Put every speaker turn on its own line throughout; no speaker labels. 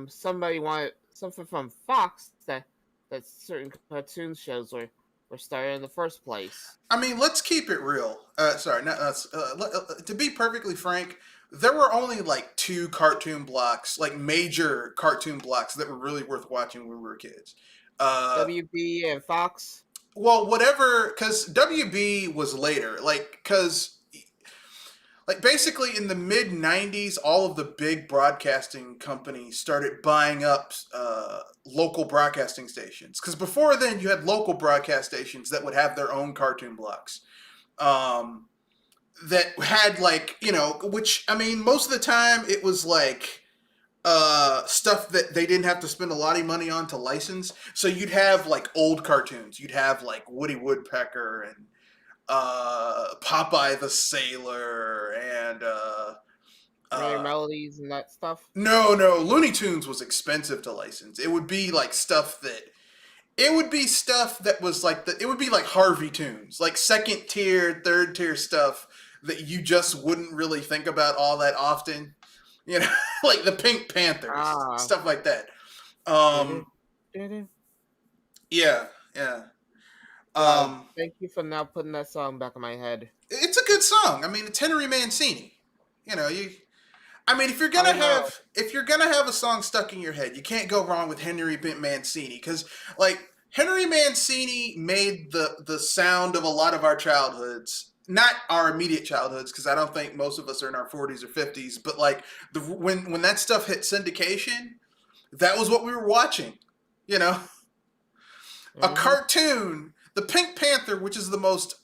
somebody wanted something from Fox that certain cartoon shows were started in the first place.
I mean, let's keep it real. Sorry, to be perfectly frank, there were only like two cartoon blocks, like major cartoon blocks that were really worth watching when we were kids. Uh,
WB and Fox.
well, whatever, because WB was later, like basically in the mid 90s, all of the big broadcasting companies started buying up local broadcasting stations. Because before then, you had local broadcast stations that would have their own cartoon blocks. That had like, which, I mean, most of the time it was like stuff that they didn't have to spend a lot of money on to license. So you'd have like old cartoons. You'd have like Woody Woodpecker and Popeye the Sailor and
Merry Melodies and that stuff.
no, Looney Tunes was expensive to license. It would be like stuff that was like it would be like Harvey Tunes, like second tier, third tier stuff that you just wouldn't really think about all that often. Like the Pink Panthers, stuff like that. Yeah.
Thank you for now putting that song back in my head.
It's a good song. I mean, it's Henry Mancini. If you're gonna have a song stuck in your head, you can't go wrong with Henry Mancini, because like Henry Mancini made the sound of a lot of our childhoods. Not our immediate childhoods, because I don't think most of us are in our 40s or 50s. But like when that stuff hit syndication, that was what we were watching. A cartoon, the Pink Panther, which is the most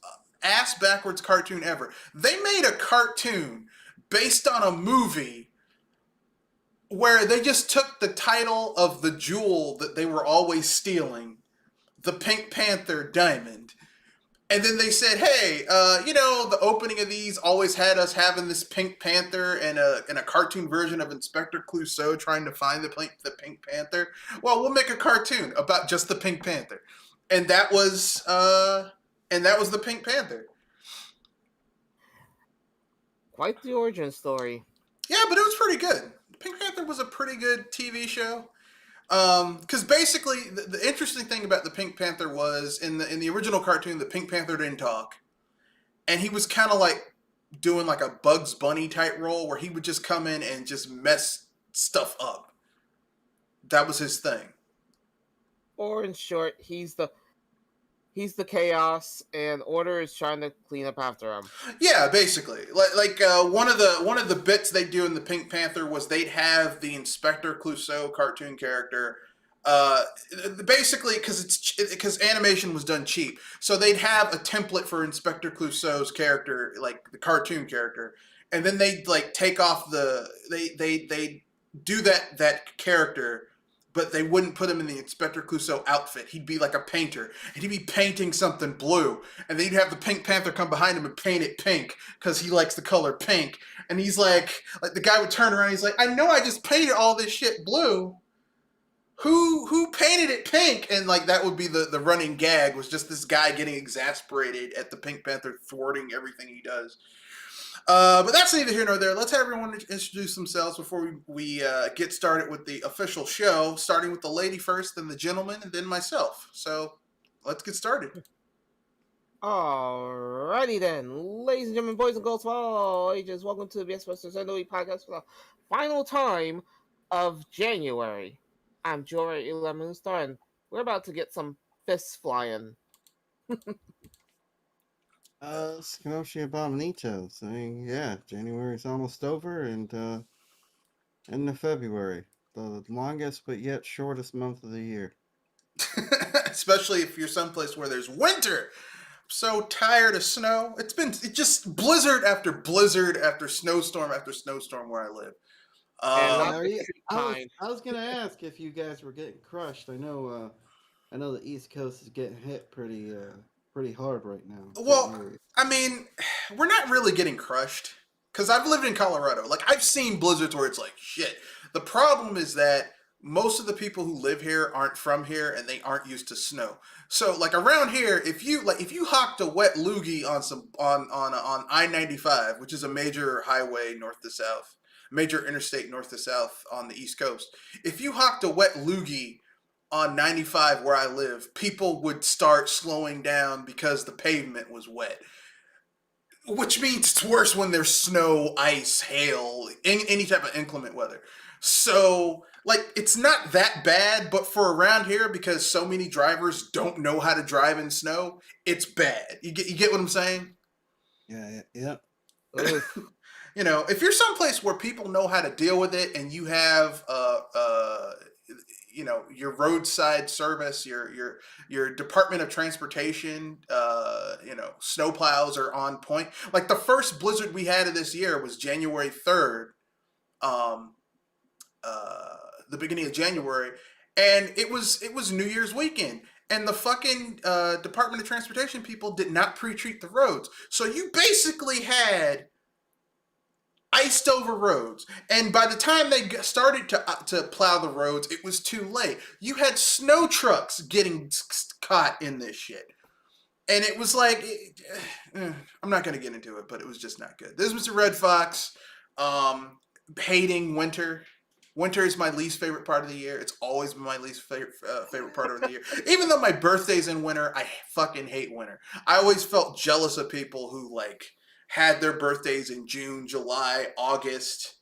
ass backwards cartoon ever. They made a cartoon based on a movie where they just took the title of the jewel that they were always stealing, the Pink Panther diamond. And then they said, hey, the opening of these always had us having this Pink Panther and a cartoon version of Inspector Clouseau trying to find the Pink Panther. Well, we'll make a cartoon about just the Pink Panther. And that was the Pink Panther.
Quite the origin story.
Yeah, but it was pretty good. Pink Panther was a pretty good TV show. Because basically, the interesting thing about the Pink Panther was in the original cartoon, the Pink Panther didn't talk, and he was kind of like doing like a Bugs Bunny type role where he would just come in and just mess stuff up. That was his thing.
Or in short, he's the chaos, and Order is trying to clean up after him.
Yeah, basically. Like one of the bits they do in the Pink Panther was they'd have the Inspector Clouseau cartoon character. Basically, because animation was done cheap, so they'd have a template for Inspector Clouseau's character, like the cartoon character, and then they'd like take off they do that character. But they wouldn't put him in the Inspector Clouseau outfit. He'd be like a painter, and he'd be painting something blue. And then you'd have the Pink Panther come behind him and paint it pink, because he likes the color pink. And he's like the guy would turn around, and he's like, I know I just painted all this shit blue. Who painted it pink? And like that would be the running gag, was just this guy getting exasperated at the Pink Panther thwarting everything he does. But that's neither here nor there. Let's have everyone introduce themselves before we get started with the official show, starting with the lady first, then the gentleman, and then myself. So let's get started.
Alrighty then, ladies and gentlemen, boys and girls of all ages, welcome to the Ghostbusters NOE podcast for the final time of January. I'm Jory Moonstar, and we're about to get some fists flying.
Skinoshi Abominitos. I mean, yeah, January's almost over, and end of February, the longest but yet shortest month of the year.
Especially if you're someplace where there's winter. I'm so tired of snow. It's just blizzard after blizzard after snowstorm where I live.
I was gonna ask if you guys were getting crushed. I know the East Coast is getting hit pretty hard right now.
Well, I mean, we're not really getting crushed, because I've lived in Colorado. Like, I've seen blizzards where it's like, shit. The problem is that most of the people who live here aren't from here, and they aren't used to snow. So, like, around here, if you hocked a wet loogie on I-95, which is a major highway north to south, major interstate north to south on the East Coast. If you hocked a wet loogie on 95 where I live, people would start slowing down because the pavement was wet. Which means it's worse when there's snow, ice, hail, any type of inclement weather. So, like, it's not that bad, but for around here, because so many drivers don't know how to drive in snow, it's bad. You get what I'm saying?
Yeah, yeah.
Oof.
You know, if you're someplace where people know how to deal with it, and you have you know, your roadside service, your Department of Transportation, you know, snowplows are on point. Like the first blizzard we had of this year was January 3rd, um, the beginning of January, and it was New Year's weekend. And the fucking Department of Transportation people did not pre-treat the roads, so you basically had iced over roads, and by the time they started to plow the roads, it was too late. You had snow trucks getting caught in this shit, and it was like, I'm not going to get into it, but it was just not good. This is Mr. Red Fox, hating winter. Winter is my least favorite part of the year. It's always been my least favorite part of the year. Even though my birthday's in winter, I fucking hate winter. I always felt jealous of people who like had their birthdays in June, July, August.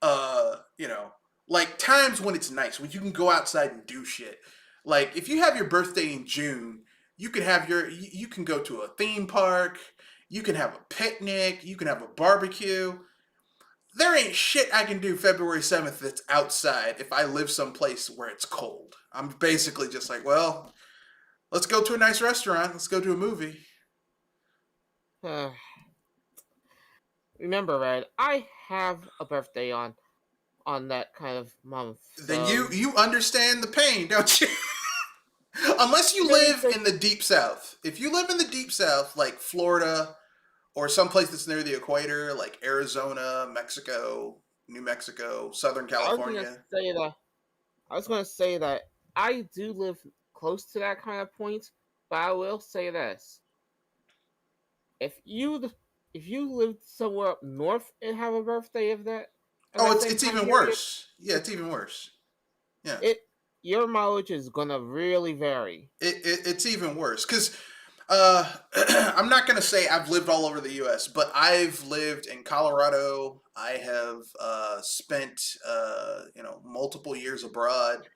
You know, like times when it's nice, when you can go outside and do shit. Like if you have your birthday in June, you can go to a theme park, you can have a picnic, you can have a barbecue. There ain't shit I can do February 7th that's outside if I live someplace where it's cold. I'm basically just like, well, let's go to a nice restaurant, let's go to a movie.
Remember, Red, I have a birthday on that kind of month.
Then
So
you understand the pain, don't you? Unless you live in the deep south. If you live in the deep south, like Florida or someplace that's near the equator, like Arizona, Mexico, New Mexico, Southern California.
I was gonna say that I do live close to that kind of point, but I will say this: if you lived somewhere up north and have a birthday of that, at
Oh,
that
it's
same
it's
time
even
period,
worse. Yeah, it's even worse. Yeah.
your mileage is gonna really vary.
It's even worse because I'm not going to say I've lived all over the U.S., but I've lived in Colorado. I have spent you know, multiple years abroad.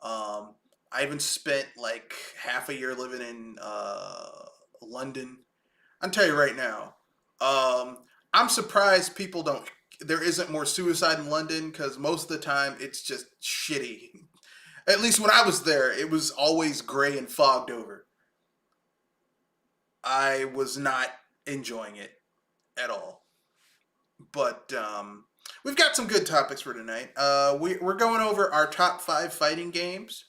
I even spent like half a year living in London. I'll tell you right now, I'm surprised people don't. There isn't more suicide in London because most of the time it's just shitty. At least when I was there, it was always gray and fogged over. I was not enjoying it at all. But we've got some good topics for tonight. We're going over our top 5 fighting games.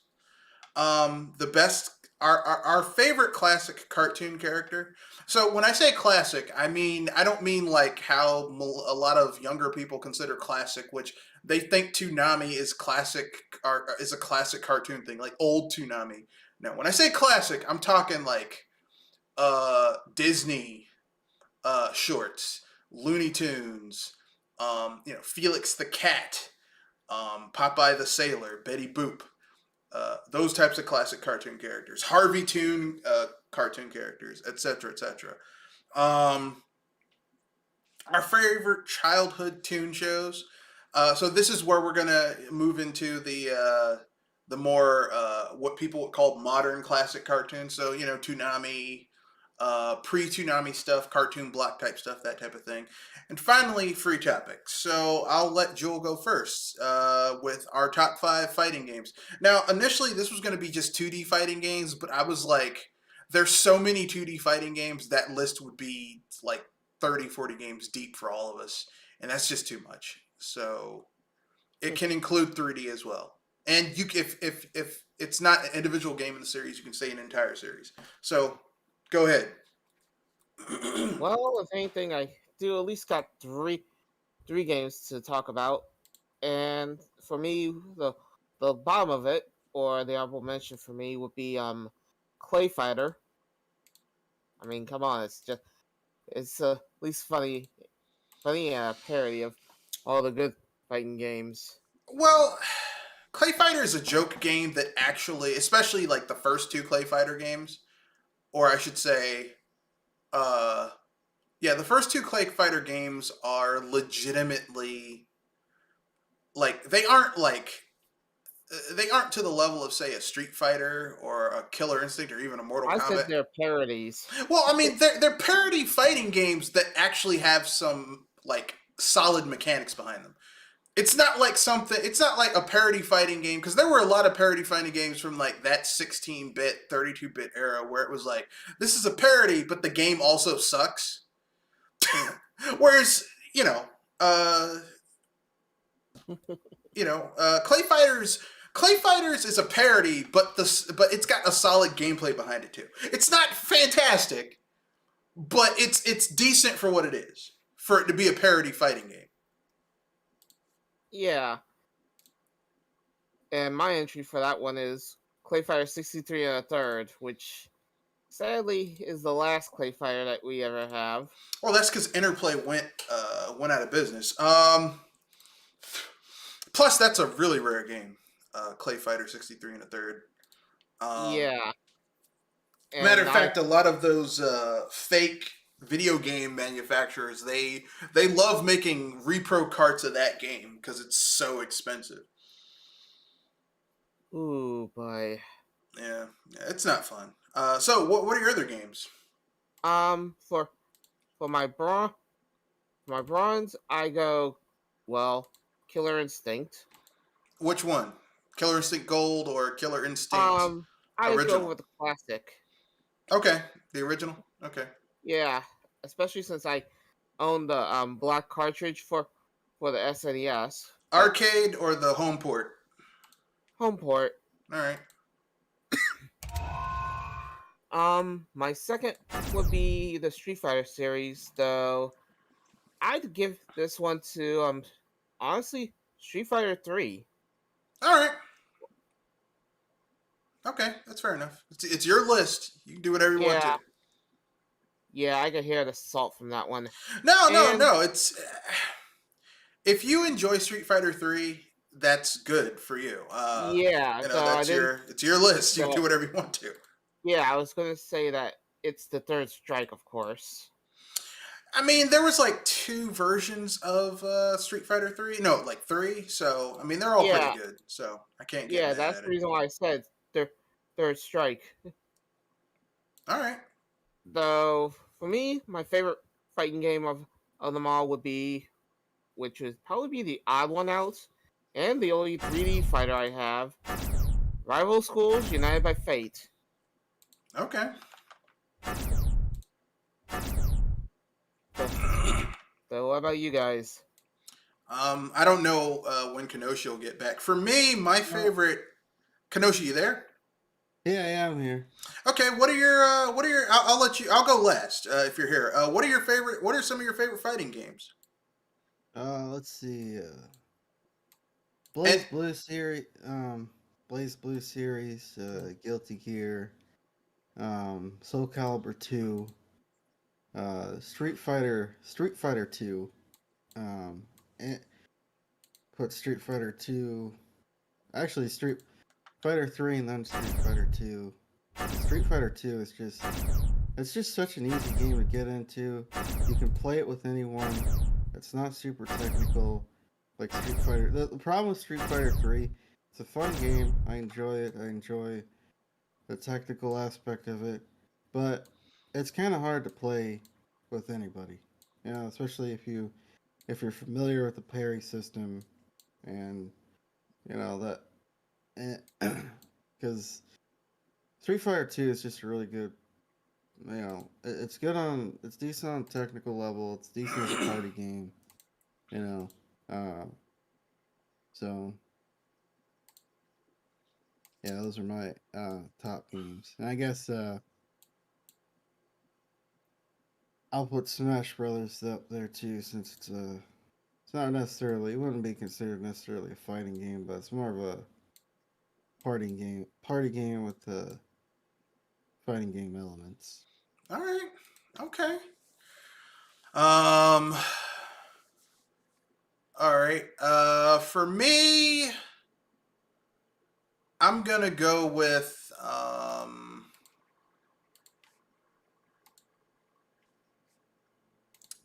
The best, our favorite classic cartoon character. So when I say classic, I don't mean like how a lot of younger people consider classic, which they think Toonami is classic, or is a classic cartoon thing, like old Toonami. No, when I say classic, I'm talking like Disney shorts, Looney Tunes, you know, Felix the Cat, Popeye the Sailor, Betty Boop, those types of classic cartoon characters, Harvey Toon cartoon characters, etc., etc. Our favorite childhood toon shows. So this is where we're gonna move into the more what people would call modern classic cartoons. So you know, Toonami, pre-Toonami stuff, cartoon block type stuff, that type of thing. And finally, free topics. So I'll let Joel go first with our top 5 fighting games. Now, initially, this was going to be just 2D fighting games, but I was like, there's so many 2D fighting games, that list would be like 30, 40 games deep for all of us. And that's just too much. So it can include 3D as well. And you, if it's not an individual game in the series, you can say an entire series. So go ahead.
Well, if anything, I do at least got three games to talk about, and for me, the bottom of it, or the honorable mention for me, would be Clay Fighter. I mean, come on, it's at least funny parody of All the good fighting games.
Well, Clay Fighter is a joke game that actually, especially like the first two Clay Fighter games, or I should say, uh, yeah, the first two Clay Fighter games are legitimately like they aren't to the level of say a Street Fighter or a Killer Instinct or even a Mortal
I said
Kombat.
they're parodies.
Well, I mean, they're parody fighting games that actually have some like solid mechanics behind them. It's not like something. It's not like a parody fighting game because there were a lot of parody fighting games from like that 16-bit, 32-bit era where it was like this is a parody, but the game also sucks. Whereas uh, Clay Fighters is a parody, but it's got a solid gameplay behind it too. It's not fantastic, but it's decent for what it is for it to be a parody fighting game.
Yeah. And my entry for that one is Clay Fighter 63 and a third, which sadly is the last Clay Fighter that we ever have.
Well, that's because Interplay went out of business. Plus, that's a really rare game. Clay Fighter 63 and a third.
Yeah.
Matter
And
of fact, a lot of those fake video game manufacturers they love making repro carts of that game because it's so expensive.
ooh boy.
Yeah, it's not fun. So what are your other games?
For my bronze, I go Killer Instinct.
Which one? Killer Instinct Gold or Killer Instinct
Um, I go
Original?
with the classic.
Okay, the original. Okay.
Yeah, especially since I own the black cartridge for the SNES.
Arcade or the home port?
Home port.
All right.
My second would be the Street Fighter series, though I'd give this one to honestly Street Fighter 3.
All right. Okay, that's fair enough. It's your list. You can do whatever you want
Yeah,
to.
yeah, I can hear the salt from that one.
No.
And
It's if you enjoy Street Fighter 3, that's good for you.
yeah, though I
That's
didn't.
it's your list. You can do
Though,
whatever you want to.
yeah, I was gonna say that it's the third strike, of course.
I mean, there was like two versions of Street Fighter 3. No, like three. So I mean, they're all pretty
Yeah,
good. So I can't get
yeah,
mad
that's
at
the
it.
reason why I said third strike.
All right.
Though for me, my favorite fighting game of them all which would probably be the odd one out, and the only 3D fighter I have, Rival Schools United by Fate.
Okay.
So, so what about you guys?
I don't know when Kenoshi will get back. For me, my favorite. Kenoshi, you there?
Yeah, I'm here.
Okay, what are your I'll let you I'll go last if you're here. What are some of your favorite fighting games?
Let's see.
And
Blaze Blue series, Guilty Gear, Soul Calibur 2, Street Fighter 2, and put Street Fighter 2, actually Street Fighter 3 and then Street Fighter 2. Street Fighter 2 is it's just such an easy game to get into. You can play it with anyone. It's not super technical like Street Fighter. The problem with Street Fighter 3, it's a fun game. I enjoy it. I enjoy the technical aspect of it, but it's kind of hard to play with anybody. You know, especially if you're familiar with the parry system and you know that because Street Fighter 2 is just a really good, you know, it's decent on technical level, it's decent as a party game, you know, so yeah, those are my top games, and I guess I'll put Smash Brothers up there too, since it's not necessarily, it wouldn't be considered necessarily a fighting game, but it's more of a party game with fighting game elements.
all right. Okay. Um All right. For me, I'm gonna go with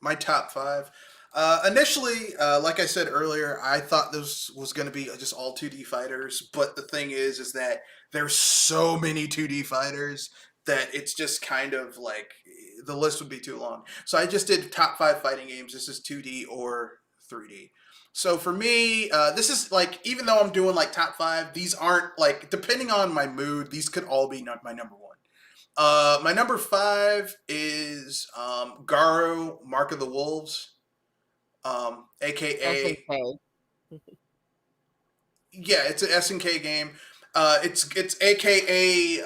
my top five. Initially, like I said earlier, I thought this was going to be just all 2D fighters, but the thing is that there's so many 2D fighters that it's just kind of like the list would be too long. So I just did top five fighting games. This is 2D or 3D. So for me, this is like, even though I'm doing like top five, these aren't like, depending on my mood, these could all be my number one. My number five is Garo, Mark of the Wolves, aka
SNK.
yeah, it's an SNK game. It's aka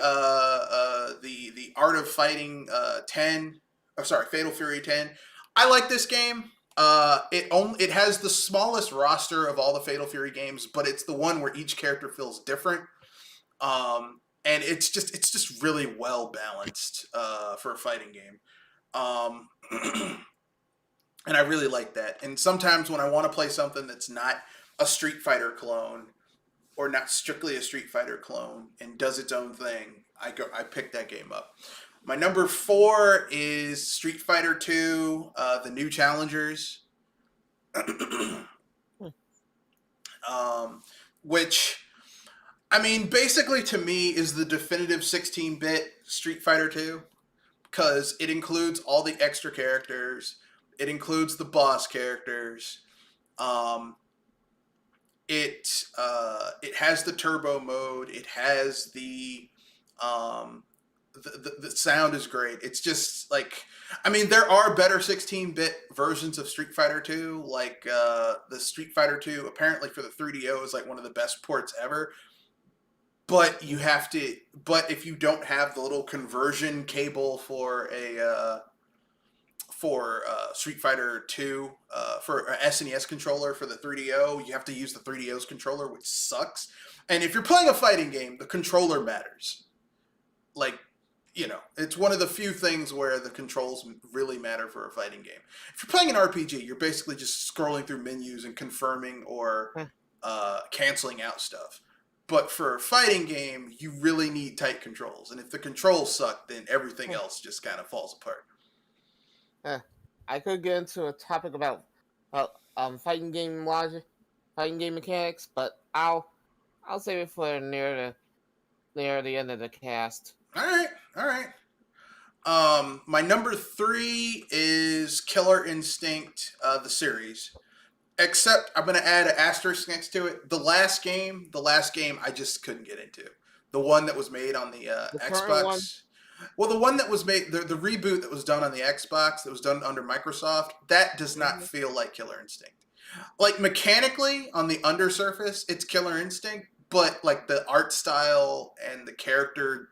the Art of Fighting 10. Oh, sorry, Fatal Fury 10. I like this game. It has the smallest roster of all the Fatal Fury games, but it's the one where each character feels different. And it's just really well balanced for a fighting game. And I really like that. And sometimes when I want to play something that's not a Street Fighter clone or not strictly a Street Fighter clone and does its own thing, I pick that game up. My number four is Street Fighter 2, The New Challengers, which, I mean, basically to me is the definitive 16-bit Street Fighter 2 because it includes all the extra characters. It includes the boss characters. It has the turbo mode. It has the sound is great. It's just like, I mean, there are better 16-bit versions of Street Fighter 2. Like the Street Fighter 2, apparently for the 3DO, is like one of the best ports ever. But you have to. But if you don't have the little conversion cable for a Street Fighter 2 for an SNES controller for the 3DO, you have to use the 3DO's controller, which sucks. And if you're playing a fighting game, the controller matters. Like, you know, it's one of the few things where the controls really matter for a fighting game. If you're playing an RPG, you're basically just scrolling through menus and confirming or canceling out stuff. But for a fighting game, you really need tight controls. And if the controls suck, then everything else just kind of falls apart.
I could get into a topic about fighting game logic, fighting game mechanics, but I'll save it for near the end of the cast.
All right. My number three is Killer Instinct, the series. Except I'm going to add an asterisk next to it. The last game, I just couldn't get into. The one that was made on the Xbox. One? Well, the one that was made, the reboot that was done on the Xbox, that was done under Microsoft, that does not feel like Killer Instinct. Like, mechanically, on the undersurface, it's Killer Instinct, but, like, the art style and the character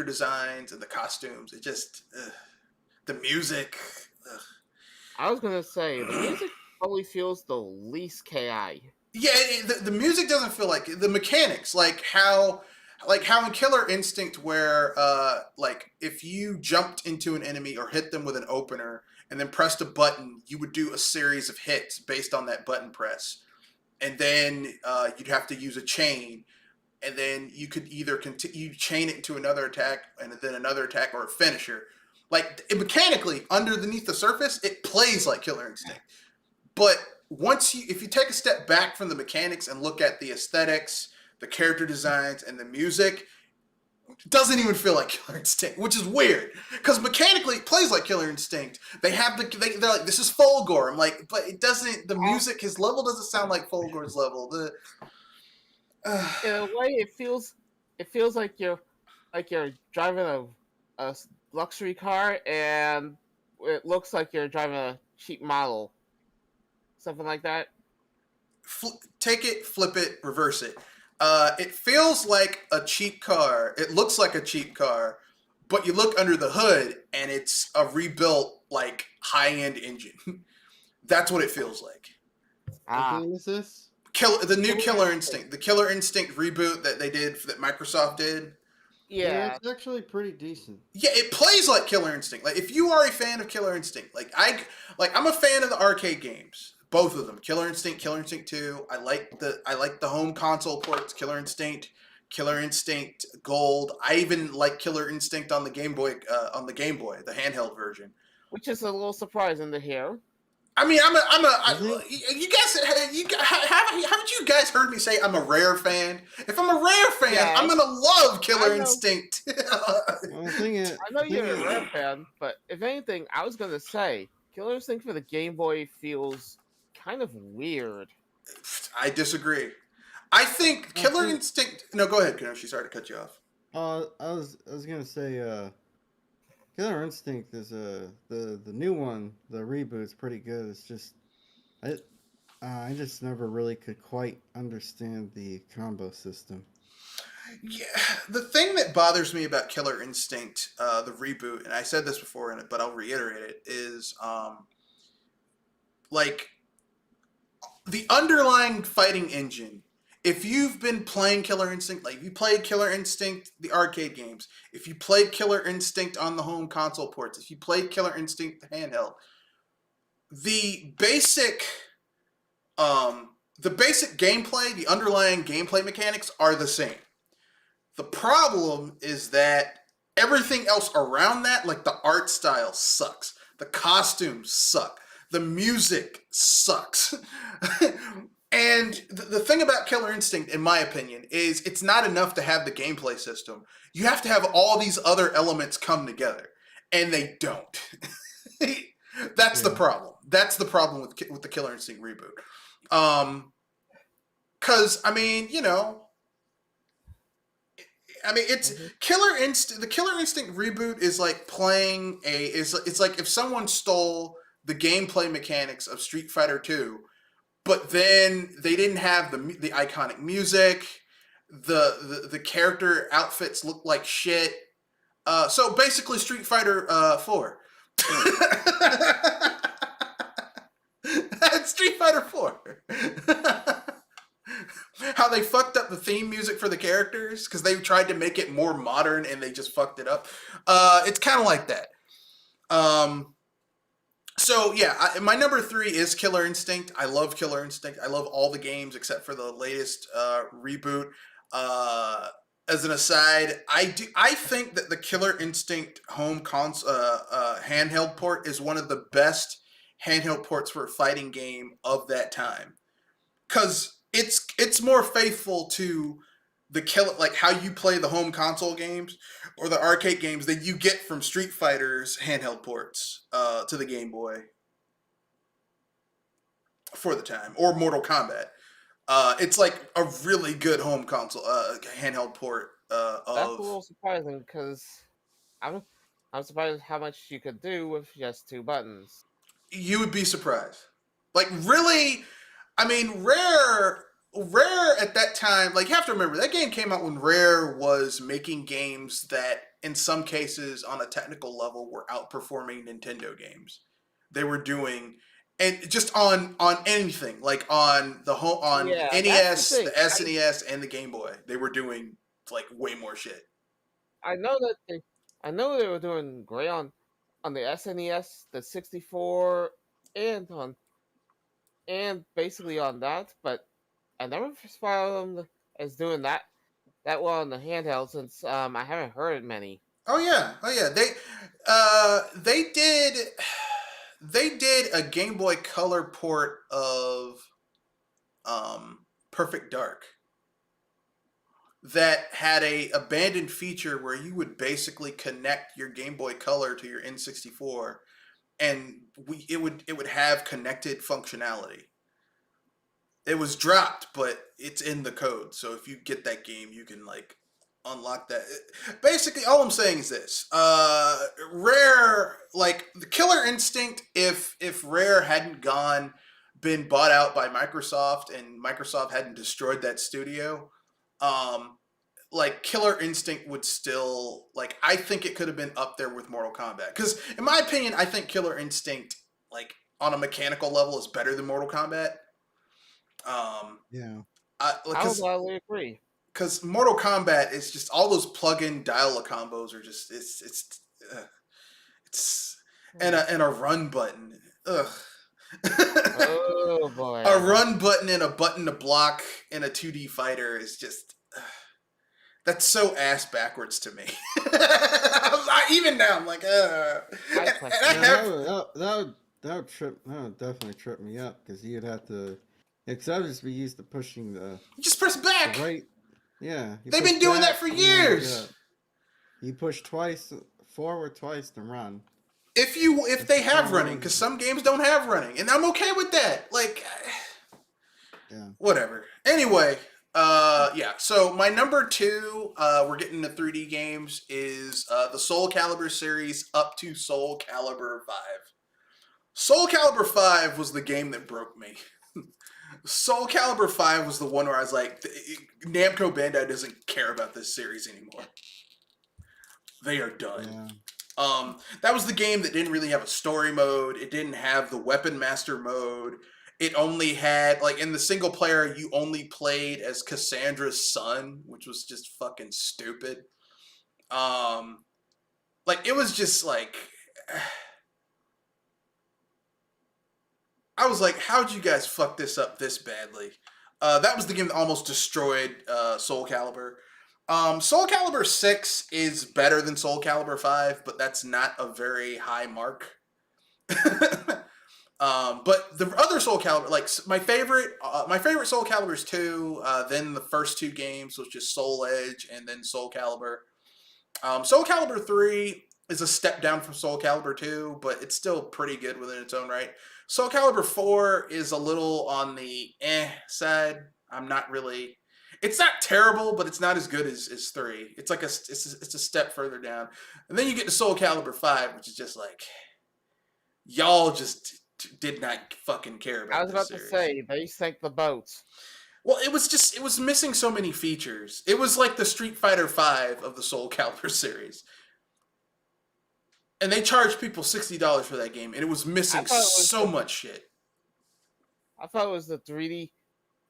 designs and the costumes, it just, the music, ugh.
I was going to say, the music probably feels the least KI.
Yeah, the music doesn't feel like it. The mechanics, like how in Killer Instinct, where like if you jumped into an enemy or hit them with an opener and then pressed a button, you would do a series of hits based on that button press, and then you'd have to use a chain, and then you could either chain it into another attack and then another attack or a finisher. Like, mechanically, underneath the surface, it plays like Killer Instinct. But if you take a step back from the mechanics and look at the aesthetics, the character designs, and the music, it doesn't even feel like Killer Instinct, which is weird. Because mechanically, it plays like Killer Instinct. They're like, this is Fulgore. I'm like, but it doesn't, the music, his level doesn't sound like Fulgore's level.
In a way, it feels like you're driving a luxury car, and it looks like you're driving a cheap model, something like that.
Take it, flip it, reverse it. It feels like a cheap car. It looks like a cheap car, but you look under the hood and it's a rebuilt, like, high-end engine. That's what it feels like.
What game is this?
The new Killer Instinct. The Killer Instinct reboot that they did, that Microsoft did.
Yeah,
Yeah,
it's actually pretty decent.
Yeah, it plays like Killer Instinct. Like if you are a fan of Killer Instinct, I'm a fan of the arcade games, both of them. Killer Instinct, Killer Instinct 2. I like the home console ports, Killer Instinct, Killer Instinct Gold. I even like Killer Instinct on the Game Boy, the handheld version.
which is a little surprising to hear.
I mean,
Really?
you guys, haven't you guys heard me say I'm a Rare fan? If I'm a Rare fan,
Yeah,
I'm gonna love Killer
I know.
Instinct.
Well, the thing is,
I know
the thing
you're a
is,
Rare fan, but if anything, I was gonna say Killer Instinct for the Game Boy feels kind of weird.
I disagree. I think
I
Killer
think,
Instinct. No, go ahead, Kenoshi. Sorry to cut you off.
I was gonna say, Killer Instinct is the new one, the reboot's pretty good. It's just I just never really could quite understand the combo system.
Yeah, the thing that bothers me about Killer Instinct, the reboot, and I said this before in it, but I'll reiterate it, is like the underlying fighting engine. If you've been playing Killer Instinct, like if you played Killer Instinct, the arcade games, if you played Killer Instinct on the home console ports, if you played Killer Instinct the handheld, the basic gameplay, the underlying gameplay mechanics are the same. The problem is that everything else around that, like the art style, sucks. The costumes suck. The music sucks. And the thing about Killer Instinct, in my opinion, is it's not enough to have the gameplay system. You have to have all these other elements come together, and they don't. That's the
Yeah.
problem. That's the problem with the Killer Instinct reboot. Because I mean, it's
Mhm.
Killer Instinct. The Killer Instinct reboot is like playing it's like if someone stole the gameplay mechanics of Street Fighter 2, but then they didn't have the iconic music. The character outfits look like shit. So basically, Street Fighter 4. It's Street Fighter 4. How they fucked up the theme music for the characters because they tried to make it more modern and they just fucked it up. It's kind of like that. So yeah, my number 3 is Killer Instinct. I love Killer Instinct. I love all the games except for the latest reboot. As an aside, I think that the Killer Instinct home handheld port is one of the best handheld ports for a fighting game of that time, because it's more faithful to the like how you play the home console games or the arcade games that you get from Street Fighter's handheld ports to the Game Boy for the time, or Mortal Kombat. It's like a really good home console handheld port
That's a
of.
little surprising because I'm I'm surprised how much you could do with just 2 buttons.
You would be surprised. Like really, I mean, Rare at that time, like you have to remember that game came out when Rare was making games that in some cases on a technical level were outperforming Nintendo games. They were doing, and just on anything, like on the home on
Yeah, that's the
NES, the
thing.
SNES, and the Game Boy, they were doing like way more shit.
I know that I know they were doing great on the SNES, the 64, and basically on that, but I never saw them as doing that well on the handheld since I haven't heard many.
Oh yeah, oh yeah. They did a Game Boy Color port of Perfect Dark that had a abandoned feature where you would basically connect your Game Boy Color to your N64, and it would have connected functionality. It was dropped, but it's in the code. So if you get that game, you can like unlock that. Basically, all I'm saying is this: Rare, like the Killer Instinct, if Rare hadn't been bought out by Microsoft and Microsoft hadn't destroyed that studio, like Killer Instinct would still like. I think it could have been up there with Mortal Kombat because, in my opinion, I think Killer Instinct, like on a mechanical level, is better than Mortal Kombat.
Yeah.
I would gladly agree.
because Mortal Kombat is just all those plug-in dial-a combos are just it's and a run button. Ugh.
Oh boy.
A run button and a button to block in a 2D fighter is just that's so ass backwards to me. Even now, I'm like,
That would definitely trip me up because you'd have to. Because I would just be used to pushing the.
Just press back.
Right. Yeah.
They've been doing that for years.
You push forward twice to run.
If they have running, because some games don't have running, and I'm okay with that. Like,
yeah.
Whatever. Anyway, yeah. So my number 2, we're getting into 3D games, is the Soul Calibur series up to Soul Calibur 5. Soul Calibur 5 was the game that broke me. Soul Calibur 5 was the one where I was like, Namco Bandai doesn't care about this series anymore. They are done. Yeah. That was the game that didn't really have a story mode. It didn't have the Weapon Master mode. It only had, like, in the single player, you only played as Cassandra's son, which was just fucking stupid. Like, it was just like... I was like, how'd you guys fuck this up this badly? That was the game that almost destroyed Soul Calibur. Soul Calibur 6 is better than Soul Calibur 5, but that's not a very high mark. But the other Soul Calibur, like my favorite Soul Calibur is 2, then the first 2 games, which is Soul Edge and then Soul Calibur. Soul Calibur 3 is a step down from Soul Calibur 2, but it's still pretty good within its own right. Soul Calibur 4 is a little on the side. I'm not really... It's not terrible, but it's not as good as 3. It's like it's a step further down. And then you get to Soul Calibur 5, which is just like... Y'all just did not fucking care about this series.
To say, they sank the boat.
Well, it was missing so many features. It was like the Street Fighter 5 of the Soul Calibur series. And they charged people $60 for that game, and it was missing so much shit.
I thought it was the 3D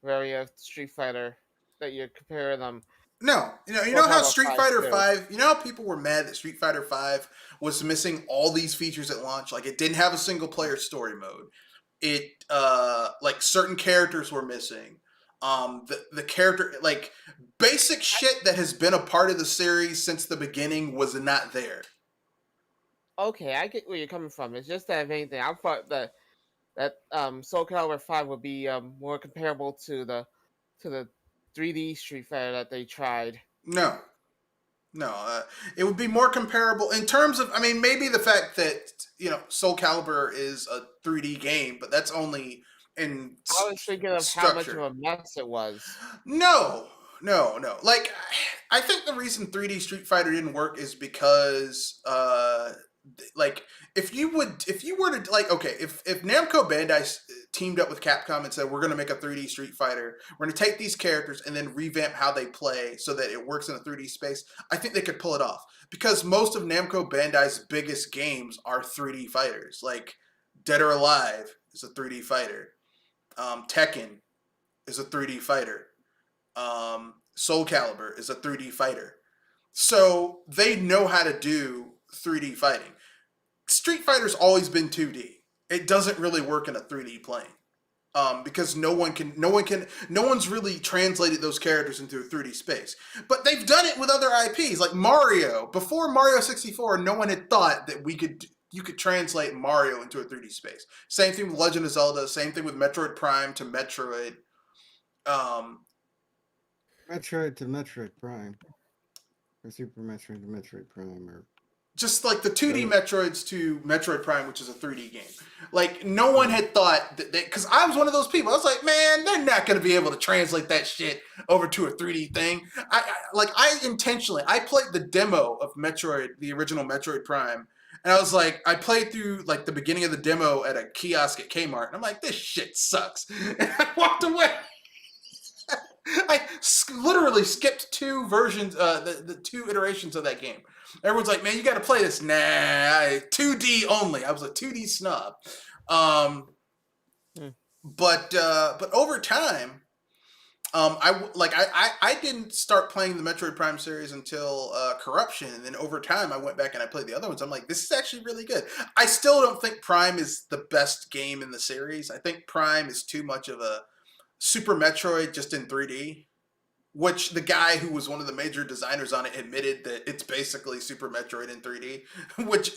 variant of Street Fighter that you're comparing them.
No, you know how Street Fighter 5, you know how people were mad that Street Fighter 5 was missing all these features at launch? Like, it didn't have a single player story mode. It, like, certain characters were missing. The character, like, basic shit that has been a part of the series since the beginning was not there.
Okay, I get where you're coming from. It's just that, if anything, I thought that Soul Calibur 5 would be more comparable to the 3D Street Fighter that they tried.
No, it would be more comparable in terms of, I mean, maybe the fact that, Soul Calibur is a 3D game, but that's only in
I was thinking of
structure.
how much of a mess it was.
No. Like, I think the reason 3D Street Fighter didn't work is because, like, if you were to, like, okay, if Namco Bandai teamed up with Capcom and said, we're going to make a 3D Street Fighter, we're going to take these characters and then revamp how they play so that it works in a 3D space, I think they could pull it off. Because most of Namco Bandai's biggest games are 3D fighters. Like, Dead or Alive is a 3D fighter. Tekken is a 3D fighter. Soul Calibur is a 3D fighter. So they know how to do 3D fighting. Street Fighter's always been 2D. It doesn't really work in a 3D plane. Because no one's really translated those characters into a 3D space. But they've done it with other IPs, like Mario. Before Mario 64, no one had thought that you could translate Mario into a 3D space. Same thing with Legend of Zelda, same thing with Metroid Prime to Metroid.
Metroid to Metroid Prime. Or Super Metroid to Metroid Prime, or
just like the 2D Metroids to Metroid Prime, which is a 3D game. Like, no one had thought that, because I was one of those people. I was like, man, they're not going to be able to translate that shit over to a 3D thing. I played the demo of Metroid, the original Metroid Prime, and I was like, I played through, like, the beginning of the demo at a kiosk at Kmart, and I'm like, this shit sucks. And I walked away. I literally skipped 2 versions, the 2 iterations of that game. Everyone's like, man, you got to play this. Nah, 2D only. I was a 2D snob. But over time, I didn't start playing the Metroid Prime series until Corruption, and then over time I went back and I played the other ones. I'm like, this is actually really good. I still don't think Prime is the best game in the series. I think Prime is too much of a Super Metroid just in 3D, which the guy who was one of the major designers on it admitted that it's basically Super Metroid in 3D, which,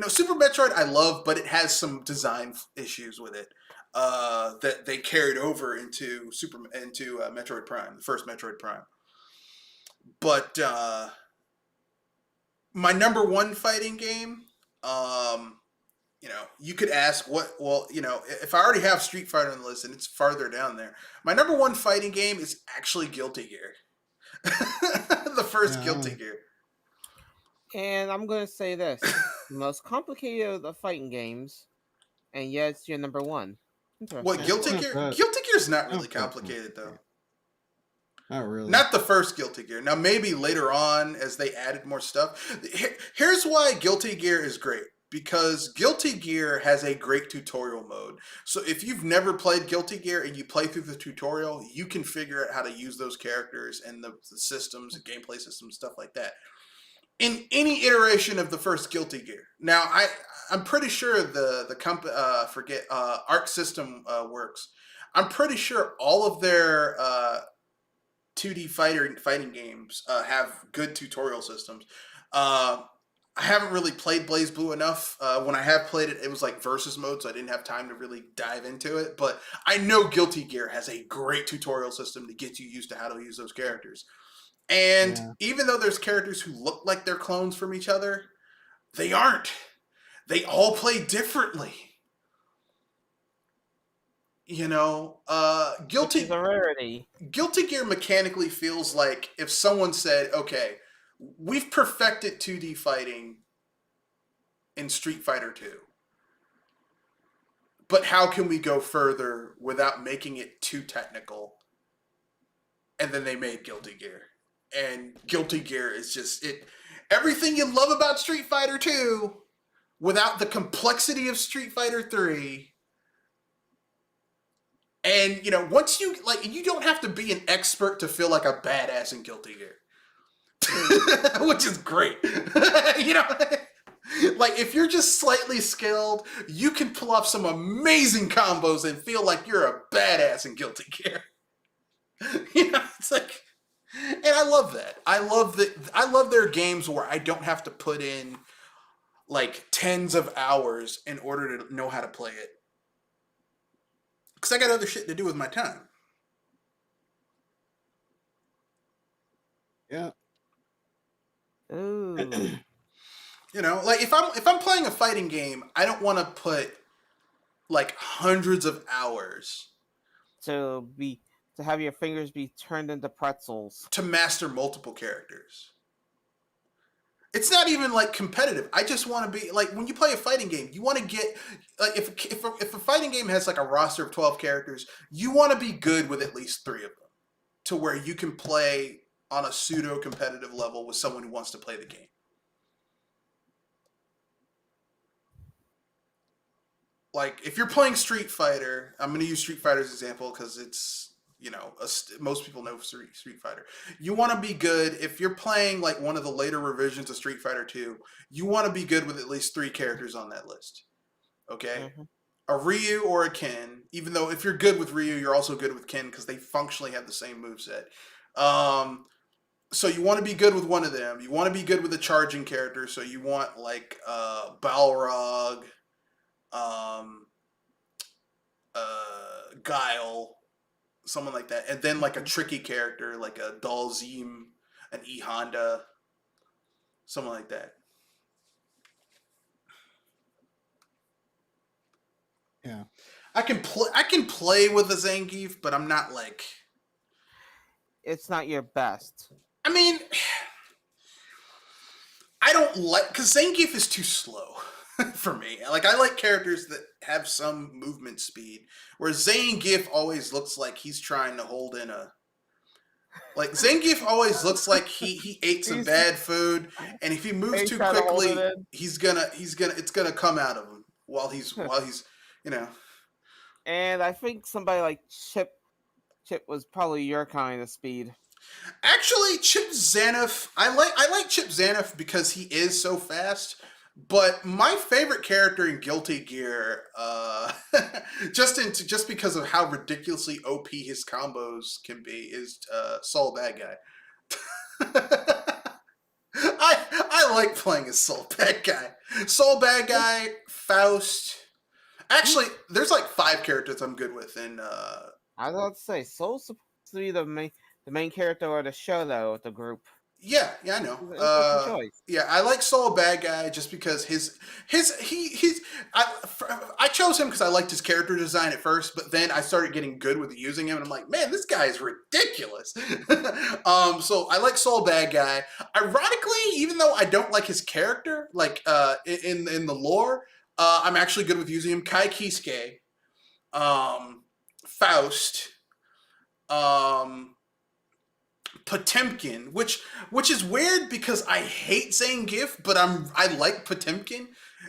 Super Metroid I love, but it has some design issues with it that they carried over into Metroid Prime, the first Metroid Prime. But my number one fighting game, you could ask if I already have Street Fighter on the list and it's farther down there, my number one fighting game is actually Guilty Gear. The first Guilty Gear.
And I'm going to say this. The most complicated of the fighting games, and yet it's your number one.
What, Guilty Gear? Guilty Gear's not really complicated, though.
Not really.
Not the first Guilty Gear. Now, maybe later on, as they added more stuff. Here's why Guilty Gear is great. Because Guilty Gear has a great tutorial mode. So if you've never played Guilty Gear and you play through the tutorial, you can figure out how to use those characters and the systems and gameplay systems, stuff like that, in any iteration of the first Guilty Gear. Now, I'm pretty sure Arc System works. I'm pretty sure all of their 2D fighting games have good tutorial systems. I haven't really played BlazBlue enough. When I have played it, it was like versus mode, so I didn't have time to really dive into it. But I know Guilty Gear has a great tutorial system to get you used to how to use those characters. And even though there's characters who look like they're clones from each other, they aren't. They all play differently. Guilty Gear mechanically feels like if someone said, okay, we've perfected 2D fighting in Street Fighter 2. But how can we go further without making it too technical? And then they made Guilty Gear. And Guilty Gear is just everything you love about Street Fighter 2 without the complexity of Street Fighter 3. And, once you don't have to be an expert to feel like a badass in Guilty Gear. Which is great. If you're just slightly skilled, you can pull off some amazing combos and feel like you're a badass in Guilty Gear. It's like, and I love that. I love their games where I don't have to put in like tens of hours in order to know how to play it. Because I got other shit to do with my time.
Yeah.
Ooh.
If I'm playing a fighting game, I don't want to put like hundreds of hours
to have your fingers be turned into pretzels
to master multiple characters. It's not even like competitive. I just want to be like, when you play a fighting game, you want to get like if a fighting game has like a roster of 12 characters, you want to be good with at least 3 of them to where you can play on a pseudo-competitive level with someone who wants to play the game. Like, if you're playing Street Fighter, I'm going to use Street Fighter as an example because it's, most people know Street Fighter. You want to be good, if you're playing, like, one of the later revisions of Street Fighter 2, you want to be good with at least 3 characters on that list. Okay? Mm-hmm. A Ryu or a Ken, even though if you're good with Ryu, you're also good with Ken because they functionally have the same moveset. So you want to be good with one of them. You want to be good with a charging character. So you want like Balrog, Guile, someone like that. And then like a tricky character like a Dalzim, an E Honda, someone like that.
Yeah.
I can play with a Zangief, but I'm not like...
It's not your best.
I mean, I don't like... Because Zangief is too slow for me. Like, I like characters that have some movement speed. Where Zangief always looks like he's trying to hold in a... Like, Zangief always looks like he ate some bad food, and if he moves too quickly, it's gonna come out of him while he's. And
I think somebody like Chip Chip was probably your kind of speed.
Actually, Chip Zanoff, I like Chip Zanoff because he is so fast. But my favorite character in Guilty Gear, just because of how ridiculously OP his combos can be, is Soul Bad Guy. I like playing as Soul Bad Guy. Soul Bad Guy, Faust. Actually, there's like 5 characters I'm good with in
I was about to say, Soul's supposed to be the main character of the show, though, of the group.
Yeah, I know.
It's an interesting choice.
Yeah, I like Soul Bad Guy just because he's I chose him because I liked his character design at first, but then I started getting good with using him, and I'm like, man, this guy is ridiculous. So I like Soul Bad Guy. Ironically, even though I don't like his character, like in the lore, I'm actually good with using him. Kai Kisuke, Faust, um. Potemkin, which is weird because I hate Zangief, but I like Potemkin,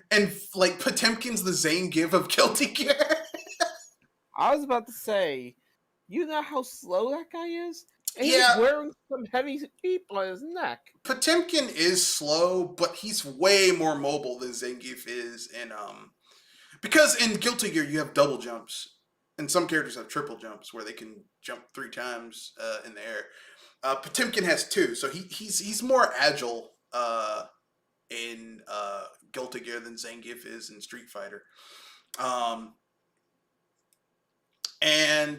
and like Potemkin's the Zangief of Guilty Gear.
I was about to say, you know how slow that guy is? And
Yeah.
he's wearing some heavy feet on his neck.
Potemkin is slow, but he's way more mobile than Zangief is, and because in Guilty Gear you have double jumps, and some characters have triple jumps where they can jump 3 times in the air. Potemkin has 2, so he's more agile in Guilty Gear than Zangief is in Street Fighter. And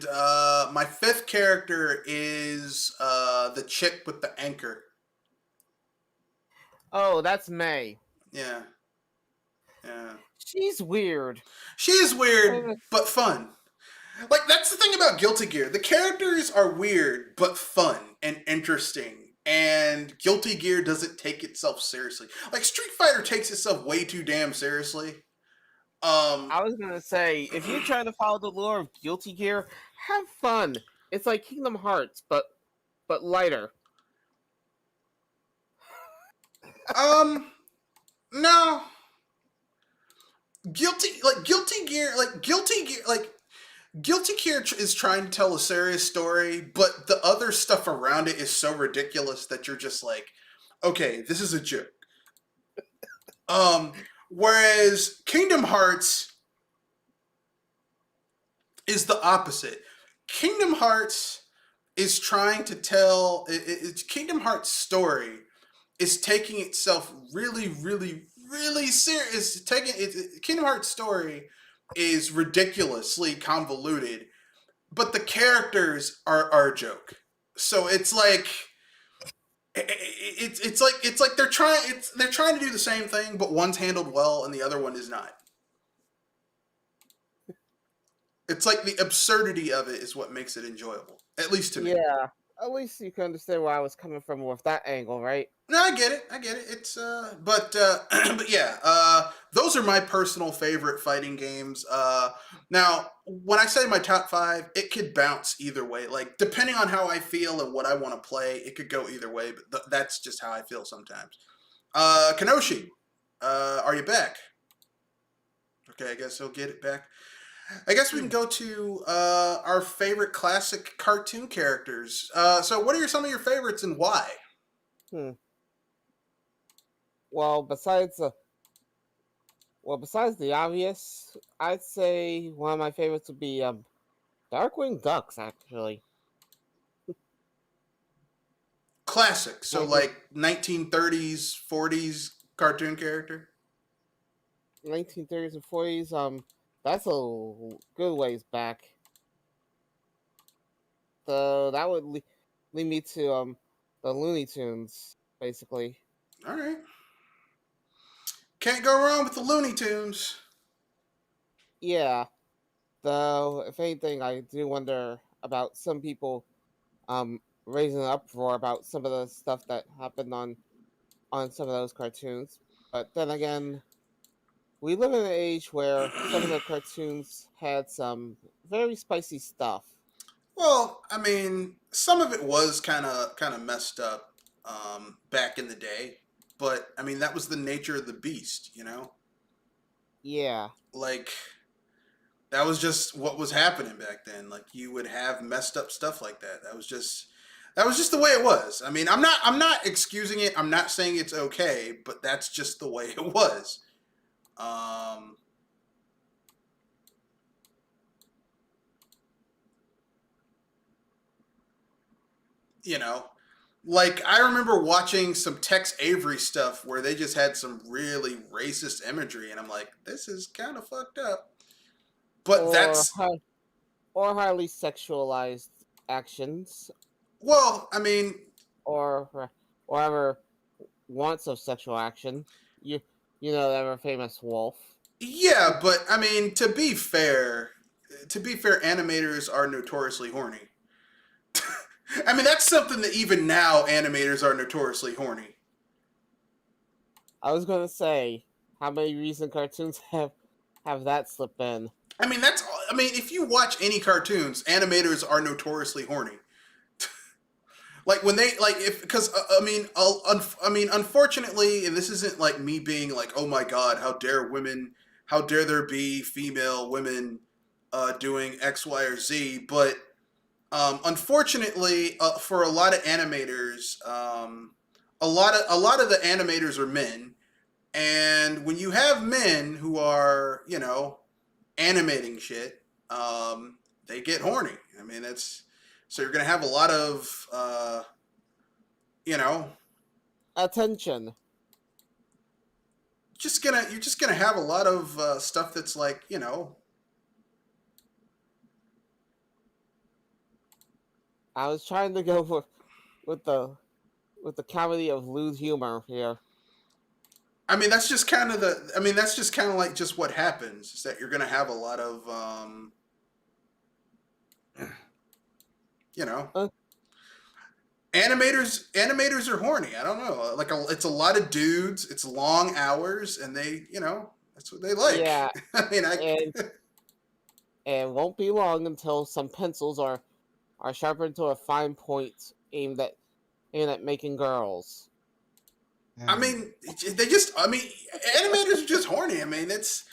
my 5th character is the chick with the anchor.
Oh, that's May.
Yeah.
She's weird.
She's weird, but fun. Like, that's the thing about Guilty Gear. The characters are weird, but fun and interesting. And Guilty Gear doesn't take itself seriously. Like, Street Fighter takes itself way too damn seriously.
I was gonna say, if you're trying to follow the lore of Guilty Gear, have fun. It's like Kingdom Hearts, but lighter.
No. Guilty Gear is trying to tell a serious story, but the other stuff around it is so ridiculous that you're just like, okay, this is a joke. Whereas Kingdom Hearts is the opposite. Kingdom Hearts is trying to tell Kingdom Hearts story is taking itself really, really, really serious. Kingdom Hearts story is ridiculously convoluted, but the characters are a joke. So it's like it's like they're trying to do the same thing, but one's handled well and the other one is not. It's like the absurdity of it is what makes it enjoyable, at least to me.
Yeah, at least you can understand where I was coming from with that angle, right?
No, I get it. It's but yeah, those are my personal favorite fighting games. Now when I say my top 5, it could bounce either way. Like, depending on how I feel and what I want to play, it could go either way. But that's just how I feel sometimes. Kenoshi, are you back? Okay, I guess he'll get it back. I guess we can go to our favorite classic cartoon characters. So what are some of your favorites and why?
Well, besides the obvious, I'd say one of my favorites would be Darkwing Ducks, actually.
Classic. So like 1930s, 40s cartoon character?
1930s and 40s, that's a good ways back. So that would lead me to the Looney Tunes, basically.
All right. Can't go wrong with the Looney Tunes.
Yeah. Though, if anything, I do wonder about some people raising an uproar about some of the stuff that happened on some of those cartoons. But then again, we live in an age where some of the cartoons had some very spicy stuff.
Well, I mean, some of it was kind of messed up back in the day, but I mean that was the nature of the beast, you know.
Yeah.
Like That was just what was happening back then. Like you would have messed up stuff like that. That was just the way it was. I mean, I'm not excusing it. I'm not saying it's okay, but that's just the way it was. Um, you know, like I remember watching some Tex Avery stuff where they just had some really racist imagery, and I'm like, this is kind of fucked up. But
or
that's
or highly sexualized actions,
well, I mean,
or ever wants of sexual action. You you know that ever famous wolf.
yeah, but I mean, to be fair, animators are notoriously horny. I mean, that's something that even now animators are notoriously horny.
I was gonna say, how many recent cartoons have that slip in?
I mean, I mean, if you watch any cartoons, animators are notoriously horny. Like when they like if because I mean, unfortunately, and this isn't like me being like, oh my god, how dare there be female women doing X, Y, or Z, but unfortunately, for a lot of animators, a lot of the animators are men, and when you have men who are animating shit, they get horny. I mean, that's so you're gonna have a lot of you know
Attention.
you're just gonna have a lot of stuff that's like
I was trying to go with the with the comedy of lewd humor here.
I mean, that's just kind of that's just kind of like just what happens is that you're gonna have a lot of you know
Uh,
animators are horny. I don't know. It's a lot of dudes. It's long hours, and they that's what they like.
yeah,
I mean, I
and it won't be long until some pencils are sharpened to a fine point aimed at making girls.
I mean, they just. I mean, animators are just horny. I mean, it's.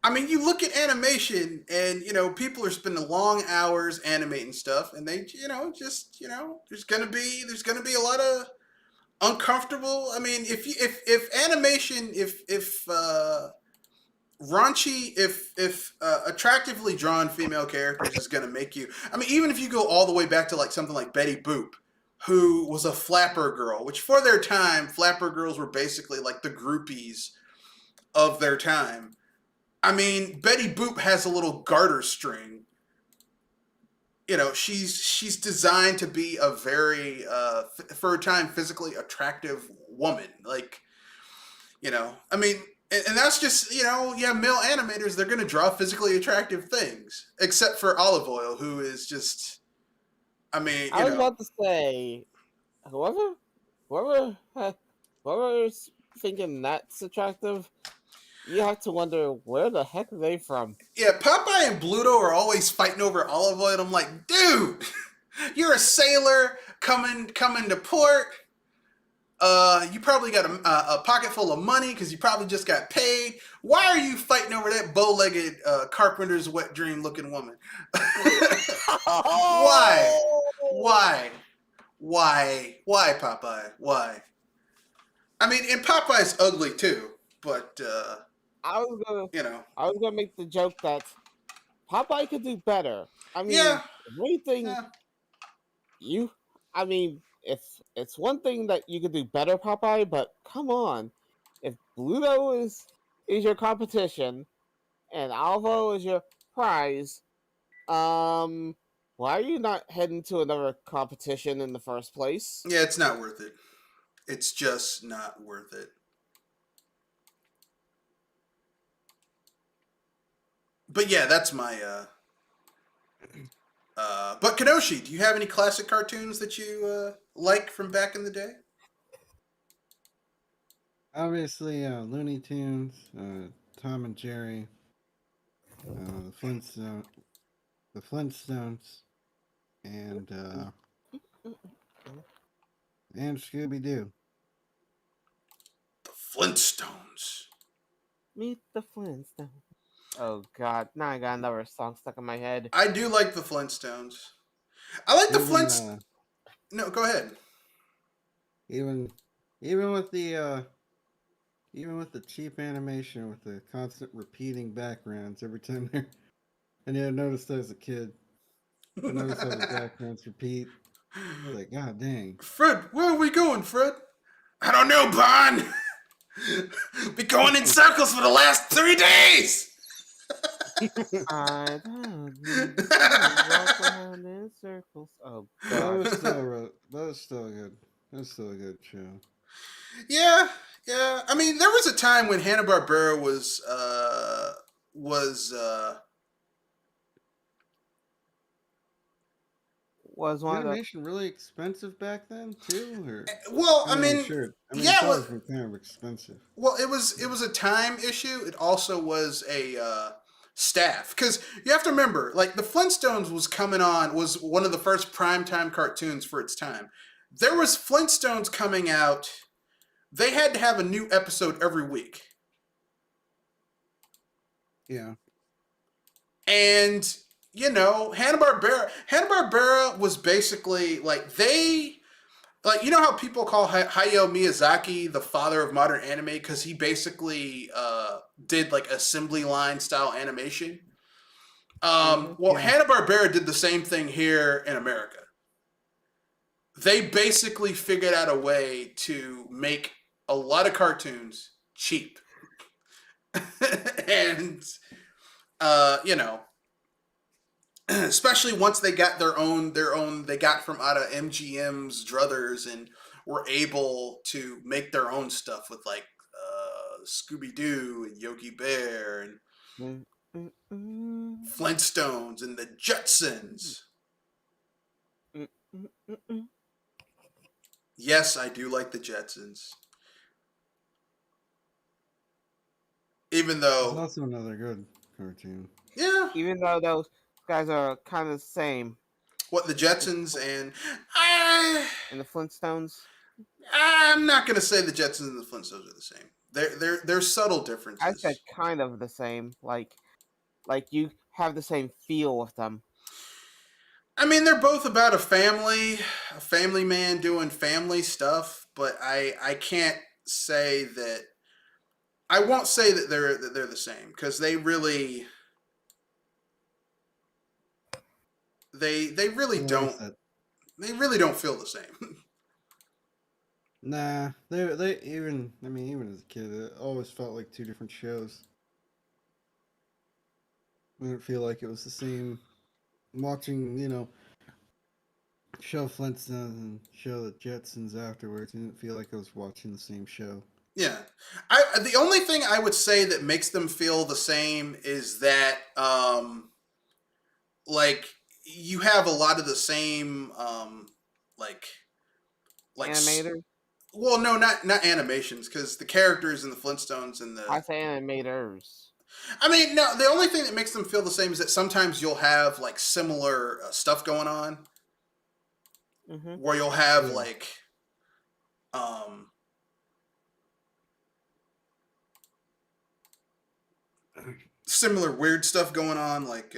I mean, you look at animation, and people are spending long hours animating stuff, and they, just, there's gonna be a lot of uncomfortable. I mean, if animation, if raunchy, if attractively drawn female characters is gonna make you. I mean, even if you go all the way back to like something like Betty Boop, who was a flapper girl, which for their time, flapper girls were basically like the groupies of their time. I mean, Betty Boop has a little garter string. She's designed to be a very, for a time, physically attractive woman. Like, I mean, and that's just, yeah, male animators, they're going to draw physically attractive things, except for Olive Oil, who is just, I mean,
I was about to say, whoever whoever whoever's thinking that's attractive, you have to wonder where the heck are they from.
yeah, Popeye and Bluto are always fighting over Olive Oil. And I'm like, dude, you're a sailor coming to port. You probably got a pocket full of money because you probably just got paid. Why are you fighting over that bow-legged carpenter's wet dream looking woman? Why? Why? Why, Popeye? Why? I mean, and Popeye's ugly too, but
I was gonna
you know,
I was gonna make the joke that Popeye could do better. I mean,
yeah,
if anything,
yeah.
you. I mean, it's one thing that you could do better, Popeye, but come on, if Bluto is your competition and Alvo is your prize, um, why are you not heading to another competition in the first place?
Yeah, it's not worth it. It's just not worth it. But yeah, that's my but Kenoshi, do you have any classic cartoons that you like from back in the day?
Obviously, Looney Tunes, Tom and Jerry, the Flintstones, and Scooby Doo.
The Flintstones.
Meet the Flintstones. Oh God! Now I got another song stuck in my head.
I do like the Flintstones. I like the
Even
Flintstones. No, go ahead.
even even with the even with the cheap animation with the constant repeating backgrounds every time they're and I noticed that as a kid. I noticed how the backgrounds repeat. Like, God dang.
Fred, where are we going, Fred? I don't know, Bond. Been going in circles for the last 3 days.
I don't need to walk around in circles. Oh
That
God!
was still that was still good. That was still a good show.
Yeah, yeah. I mean, there was a time when Hanna Barbera was
Was one of the
Animation really expensive back then too, or
well.
I mean, sure. I mean,
Yeah.
it's always been kind of expensive.
Well, it was a time issue. It also was a staff because you have to remember, like the Flintstones was one of the first primetime cartoons for its time. There was Flintstones coming out. They had to have a new episode every week.
Yeah.
And Hanna Barbera was basically like you know how people call Hayao Miyazaki the father of modern anime because he basically did like assembly line style animation. Well,
Yeah.
Hanna Barbera did the same thing here in America. They basically figured out a way to make a lot of cartoons cheap, and you know, especially once they got they got from out of MGM's druthers and were able to make their own stuff with like Scooby Doo and Yogi Bear and
Mm, mm, mm,
Flintstones and the Jetsons.
mm, mm, mm, mm.
Yes, I do like the Jetsons. Even
It's
though,
also another good cartoon.
yeah,
Even though those guys are kind of the same,
what the Jetsons and I,
and the Flintstones,
I'm not gonna say the Jetsons and the Flintstones are the same. There's subtle
I said
differences.
kind of the same. Like you have the same feel with them.
I mean, they're both about a family man doing family stuff, but I can't say that I won't say that they're the same because they really
Like I
don't
said,
they really don't feel the same.
nah, they even I mean even as a kid, it always felt like two different shows. I didn't feel like it was the same. Watching, show Flintstones and show the Jetsons afterwards, I didn't feel like I was watching the same show.
Yeah, the only thing I would say that makes them feel the same is that like you have a lot of the same like
Animators,
well, no, not animations because the characters in the Flintstones and
I
the
say animators.
I mean, no, the only thing that makes them feel the same is that sometimes you'll have like similar stuff going on
Mm-hmm.
where you'll have
Yeah.
like um similar weird stuff going on like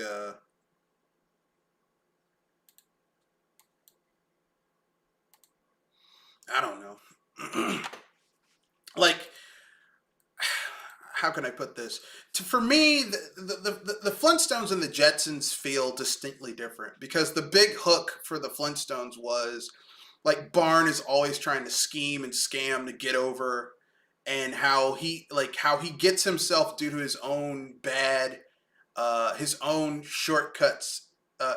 I don't know. Like how can I put this? For me, the Flintstones and the Jetsons feel distinctly different because the big hook for the Flintstones was like Barn is always trying to scheme and scam to get over, and how he gets himself due to his own shortcuts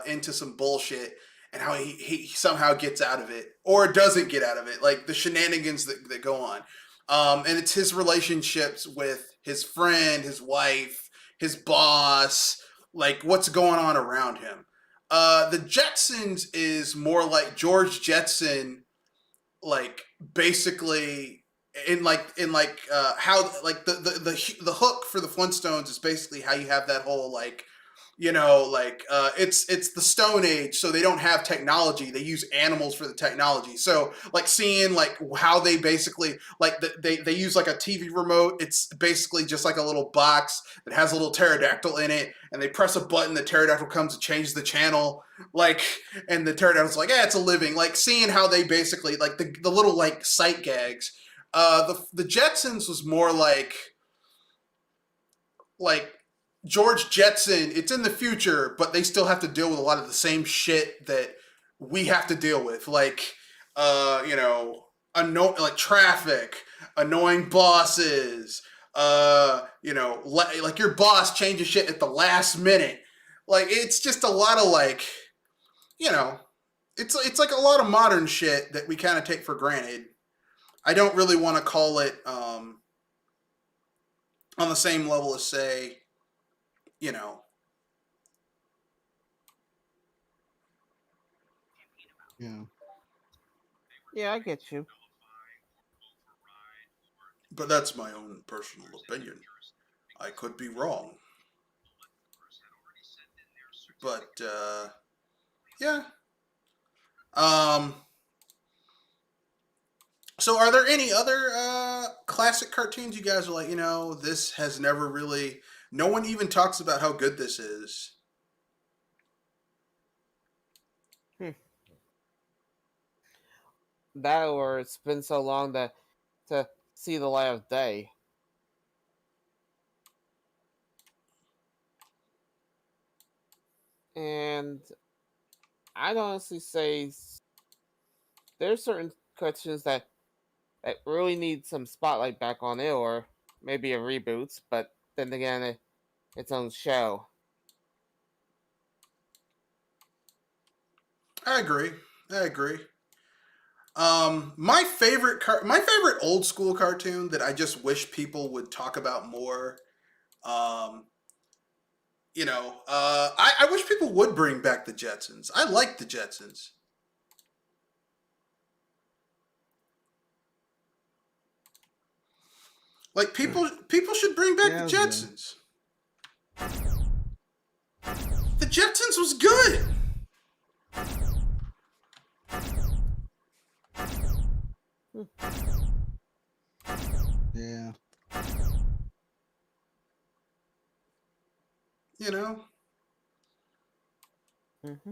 into some bullshit, and how he somehow gets out of it or doesn't get out of it, like the shenanigans that go on. And it's his relationships with his friend, his wife, his boss, like what's going on around him. The Jetsons is more like George Jetson, like basically how like the hook for the Flintstones is basically how you have that whole like You know, like it's the Stone Age, so they don't have technology. They use animals for the technology. So like seeing like how they basically like they use like a TV remote. It's basically just like a little box that has a little pterodactyl in it, and they press a button. The pterodactyl comes and changes the channel. Like, and the pterodactyl's like, yeah, it's a living. Like seeing how they basically like the little like sight gags. The Jetsons was more like George Jetson, it's in the future, but they still have to deal with a lot of the same shit that we have to deal with, like, you know, like traffic, annoying bosses, you know, like your boss changes shit at the last minute. Like, it's just a lot of like, you know, it's like a lot of modern shit that we kind of take for granted. I don't really want to call it on the same level as, say, you know.
Yeah.
Yeah, I get you.
But that's my own personal opinion. I could be wrong. But, yeah. So are there any other classic cartoons you guys are like, you know, this has never really... No one even talks about how good this is.
That, or it's been so long to see the light of day. And I'd honestly say there's certain cartoons that really need some spotlight back on it, or maybe a reboot. But then again, its own show.
I agree. My favorite old school cartoon that I just wish people would talk about more. You know, I wish people would bring back the Jetsons. I like the Jetsons. Like people should bring back the Jetsons. The Jetsons was good.
Yeah.
You know?
Mm-hmm.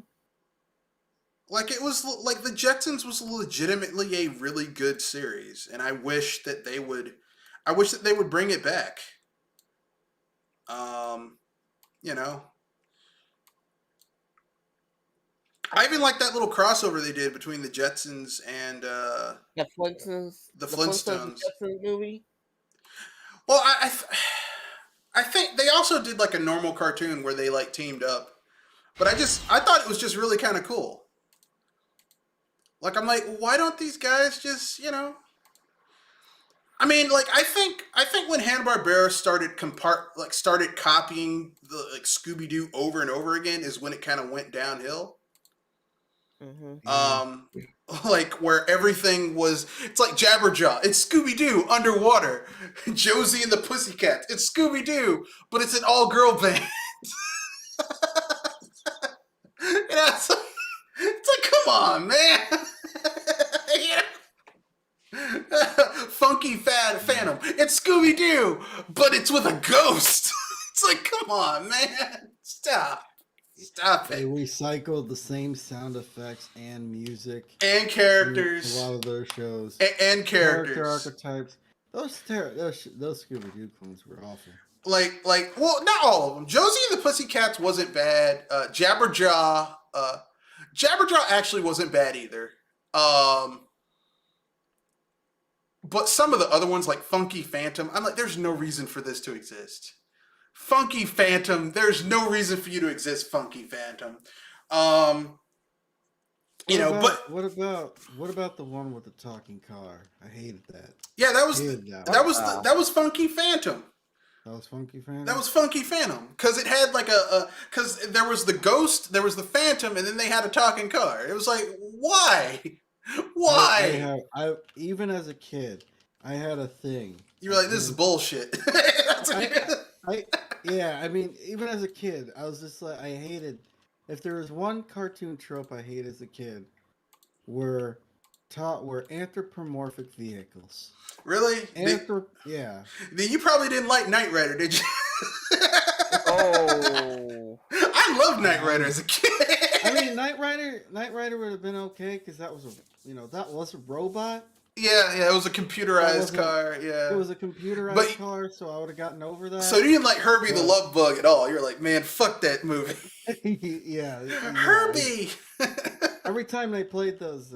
Like it was like the Jetsons was legitimately a really good series, and I wish that they would bring it back. You know. I even like that little crossover they did between the Jetsons and
the Flintstones.
The Flintstones
movie.
Well, I think they also did like a normal cartoon where they like teamed up, but I thought it was just really kind of cool. Like I'm like, why don't these guys just, you know? I mean, like I think when Hanna-Barbera started copying the like Scooby-Doo over and over again is when it kind of went downhill.
Mm-hmm.
Like where everything was, it's like Jabberjaw, it's Scooby-Doo underwater. Josie and the Pussycats, it's Scooby-Doo, but it's an all-girl band. You know, it's like, come on, man. Funky Phantom, it's Scooby-Doo, but it's with a ghost. It's like, come on, man. Stop it.
They recycled the same sound effects and music
and characters.
A lot of their shows.
And characters.
Character archetypes. Those Scooby-Doo clones were awful.
Like, well, not all of them. Josie and the Pussycats wasn't bad. Jabberjaw actually wasn't bad either. But some of the other ones, like Funky Phantom, I'm like, there's no reason for this to exist. Funky Phantom, there's no reason for you to exist, Funky Phantom. You know, but
what about the one with the talking car? I hated that.
Yeah, that was Funky Phantom.
That was Funky Phantom.
That was Funky Phantom because it had like because there was the ghost, there was the Phantom, and then they had a talking car. It was like, why? Why?
I even as a kid, I had a thing.
You were like, this is bullshit.
I mean, even as a kid, I was just like, I hated. If there was one cartoon trope I hated as a kid, were were anthropomorphic vehicles.
Really?
Yeah.
Then you probably didn't like Knight Rider, did you?
Oh.
I loved Knight Rider as a kid.
I mean, Knight Rider would have been okay because that was that was a robot.
Yeah, it was a computerized car. Yeah,
it was a computerized car, so I would have gotten over that.
So you didn't like Herbie the Love Bug at all. You're like, man, fuck that movie.
yeah,
Herbie.
Every time they played those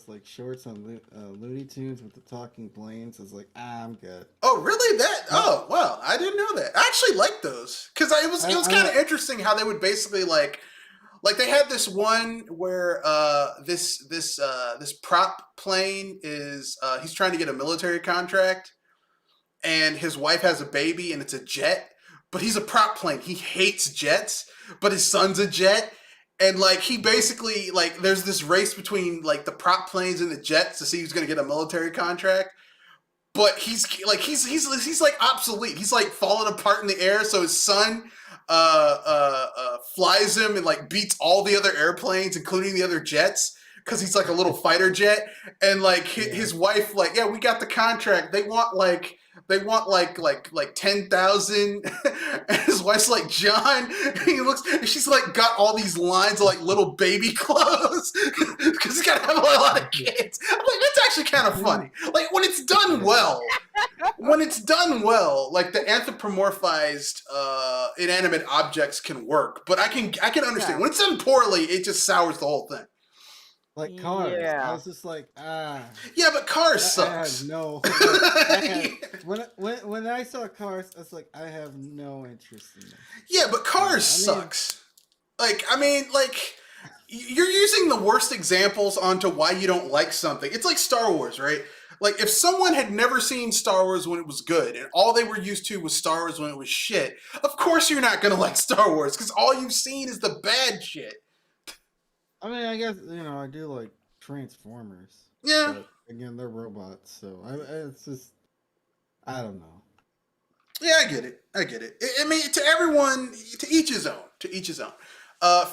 like shorts on Looney Tunes with the talking planes, I was like, I'm good.
Oh, really? Oh, wow. I didn't know that. I actually liked those because it was kind of interesting how they would basically like they had this one where this prop plane is he's trying to get a military contract, and his wife has a baby, and it's a jet, but he's a prop plane. He hates jets, but his son's a jet. And like he basically like there's this race between like the prop planes and the jets to see who's going to get a military contract. But he's like obsolete. He's like falling apart in the air. So his son flies him and like beats all the other airplanes, including the other jets, because he's like a little fighter jet. And like his wife, like, yeah, we got the contract. They want like 10,000. And his wife's like, John. And he looks, and she's like got all these lines of like little baby clothes because he's gotta have a lot of kids. I'm like, that's actually kind of funny. Like when it's done well, like the anthropomorphized inanimate objects can work, but I can understand when it's done poorly, it just sours the whole thing.
Like Cars.
Yeah.
I was just like,
Yeah, but Cars sucks.
When I saw Cars, I was like, I have no interest in it.
Yeah, but Cars sucks. Like, I mean, like, you're using the worst examples onto why you don't like something. It's like Star Wars, right? Like, if someone had never seen Star Wars when it was good, and all they were used to was Star Wars when it was shit, of course you're not gonna like Star Wars, because all you've seen is the bad shit.
I mean, I guess, I do like Transformers.
Yeah.
But again, they're robots, so it's just, I don't know.
Yeah, I get it. I mean, to everyone, to each his own.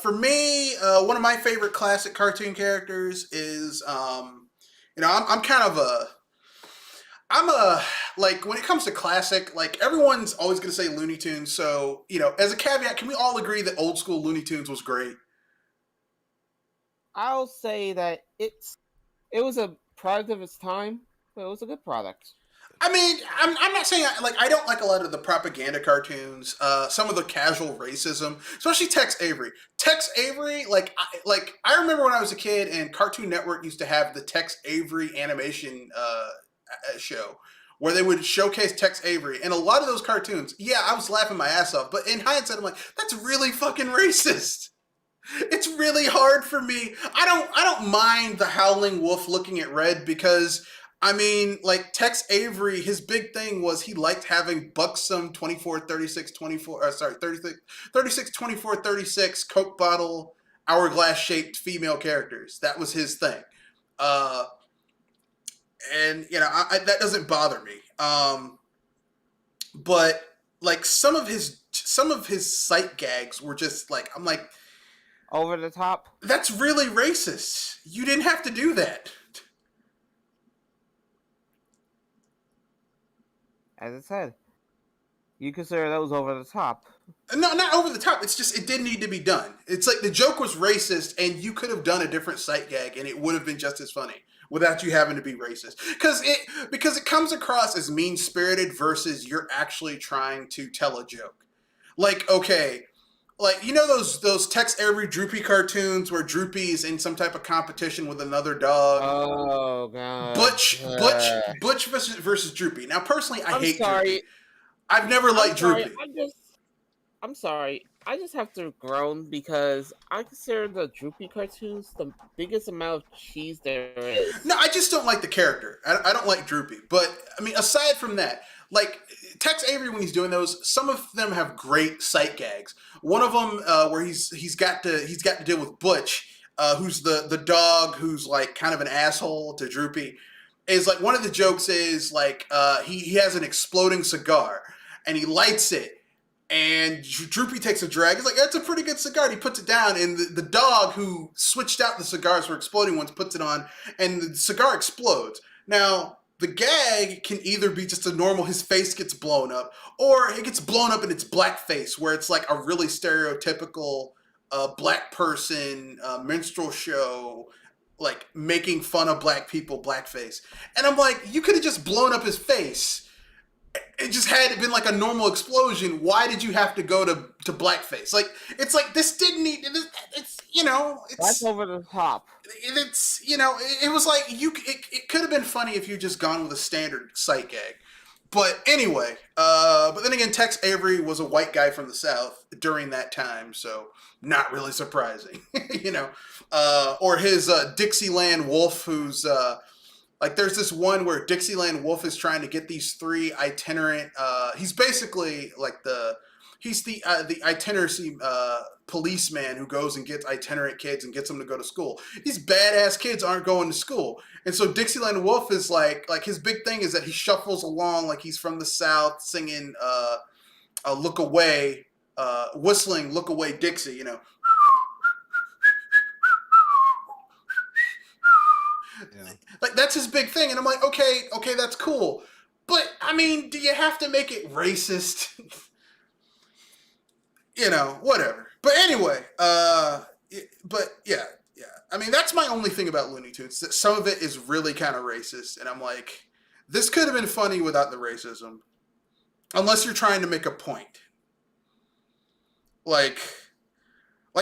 For me, one of my favorite classic cartoon characters is, I'm like, when it comes to classic, like, everyone's always going to say Looney Tunes. So, as a caveat, can we all agree that old school Looney Tunes was great?
I'll say that it was a product of its time, but it was a good product.
I mean, I'm not saying I don't like a lot of the propaganda cartoons, some of the casual racism, especially Tex Avery. Tex Avery, I remember when I was a kid and Cartoon Network used to have the Tex Avery animation show where they would showcase Tex Avery, and a lot of those cartoons, yeah, I was laughing my ass off, but in hindsight, I'm like, that's really fucking racist. It's really hard for me. I don't mind the Howling Wolf looking at red because, I mean, like, Tex Avery, his big thing was he liked having buxom 36, Coke bottle, hourglass-shaped female characters. That was his thing. And, that doesn't bother me. But, like, some of his sight gags were just, like, I'm like,
over the top.
That's really racist. You didn't have to do that.
As I said, you consider those over the top.
No, not over the top. It's just it didn't need to be done. It's like the joke was racist, and you could have done a different sight gag, and it would have been just as funny without you having to be racist. Because it comes across as mean-spirited versus you're actually trying to tell a joke. Like, okay. Like, those Tex Avery Droopy cartoons where Droopy's in some type of competition with another dog?
Oh, God.
Butch versus Droopy. Now, personally, I hate
sorry.
Droopy. I've never liked Droopy.
I'm sorry. I just have to groan because I consider the Droopy cartoons the biggest amount of cheese there is.
No, I just don't like the character. I don't like Droopy. But, I mean, aside from that, like, Tex Avery, when he's doing those, some of them have great sight gags. One of them where he's got to deal with Butch, who's the dog who's like kind of an asshole to Droopy, is like one of the jokes is like he has an exploding cigar, and he lights it. And Droopy takes a drag. He's like, that's a pretty good cigar. And he puts it down, and the dog who switched out the cigars for exploding ones puts it on, and the cigar explodes. Now, the gag can either be just a normal, his face gets blown up, or it gets blown up in its blackface, where it's like a really stereotypical black person minstrel show, like making fun of black people, blackface. And I'm like, you could have just blown up his face. It just had been like a normal explosion. Why did you have to go to blackface? Like, it's like, this didn't need, it's, you know, it's...
That's over the top.
It's, you know, it was like, it could have been funny if you just gone with a standard sight gag. But anyway, but then again, Tex Avery was a white guy from the South during that time, so not really surprising, you know. Or his Dixieland Wolf, who's... like, there's this one where Dixieland Wolf is trying to get these 3 itinerant... he's basically like he's the itinerancy policeman who goes and gets itinerant kids and gets them to go to school. These badass kids aren't going to school. And so Dixieland Wolf is like his big thing is that he shuffles along like he's from the South, singing Look Away, whistling Look Away Dixie, you know.
Yeah.
Like, that's his big thing. And I'm like, okay, that's cool. But, I mean, do you have to make it racist? You know, whatever. But anyway, but yeah. I mean, that's my only thing about Looney Tunes. That some of it is really kind of racist. And I'm like, this could have been funny without the racism. Unless you're trying to make a point. Like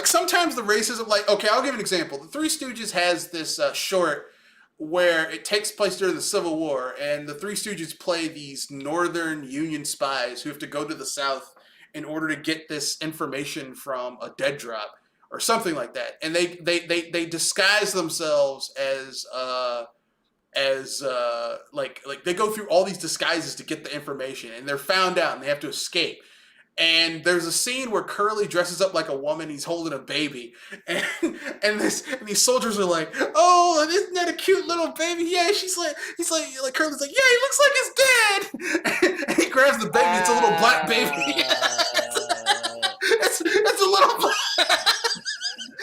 sometimes the racism, like, okay, I'll give an example. The Three Stooges has this short where it takes place during the Civil War, and the Three Stooges play these Northern Union spies who have to go to the South in order to get this information from a dead drop or something like that. And they disguise themselves as like they go through all these disguises to get the information, and they're found out and they have to escape. And there's a scene where Curly dresses up like a woman. He's holding a baby, and these soldiers are like, "Oh, isn't that a cute little baby?" Yeah, he's like Curly's like, "Yeah, he looks like his dad." And he grabs the baby. It's a little black baby. it's a little.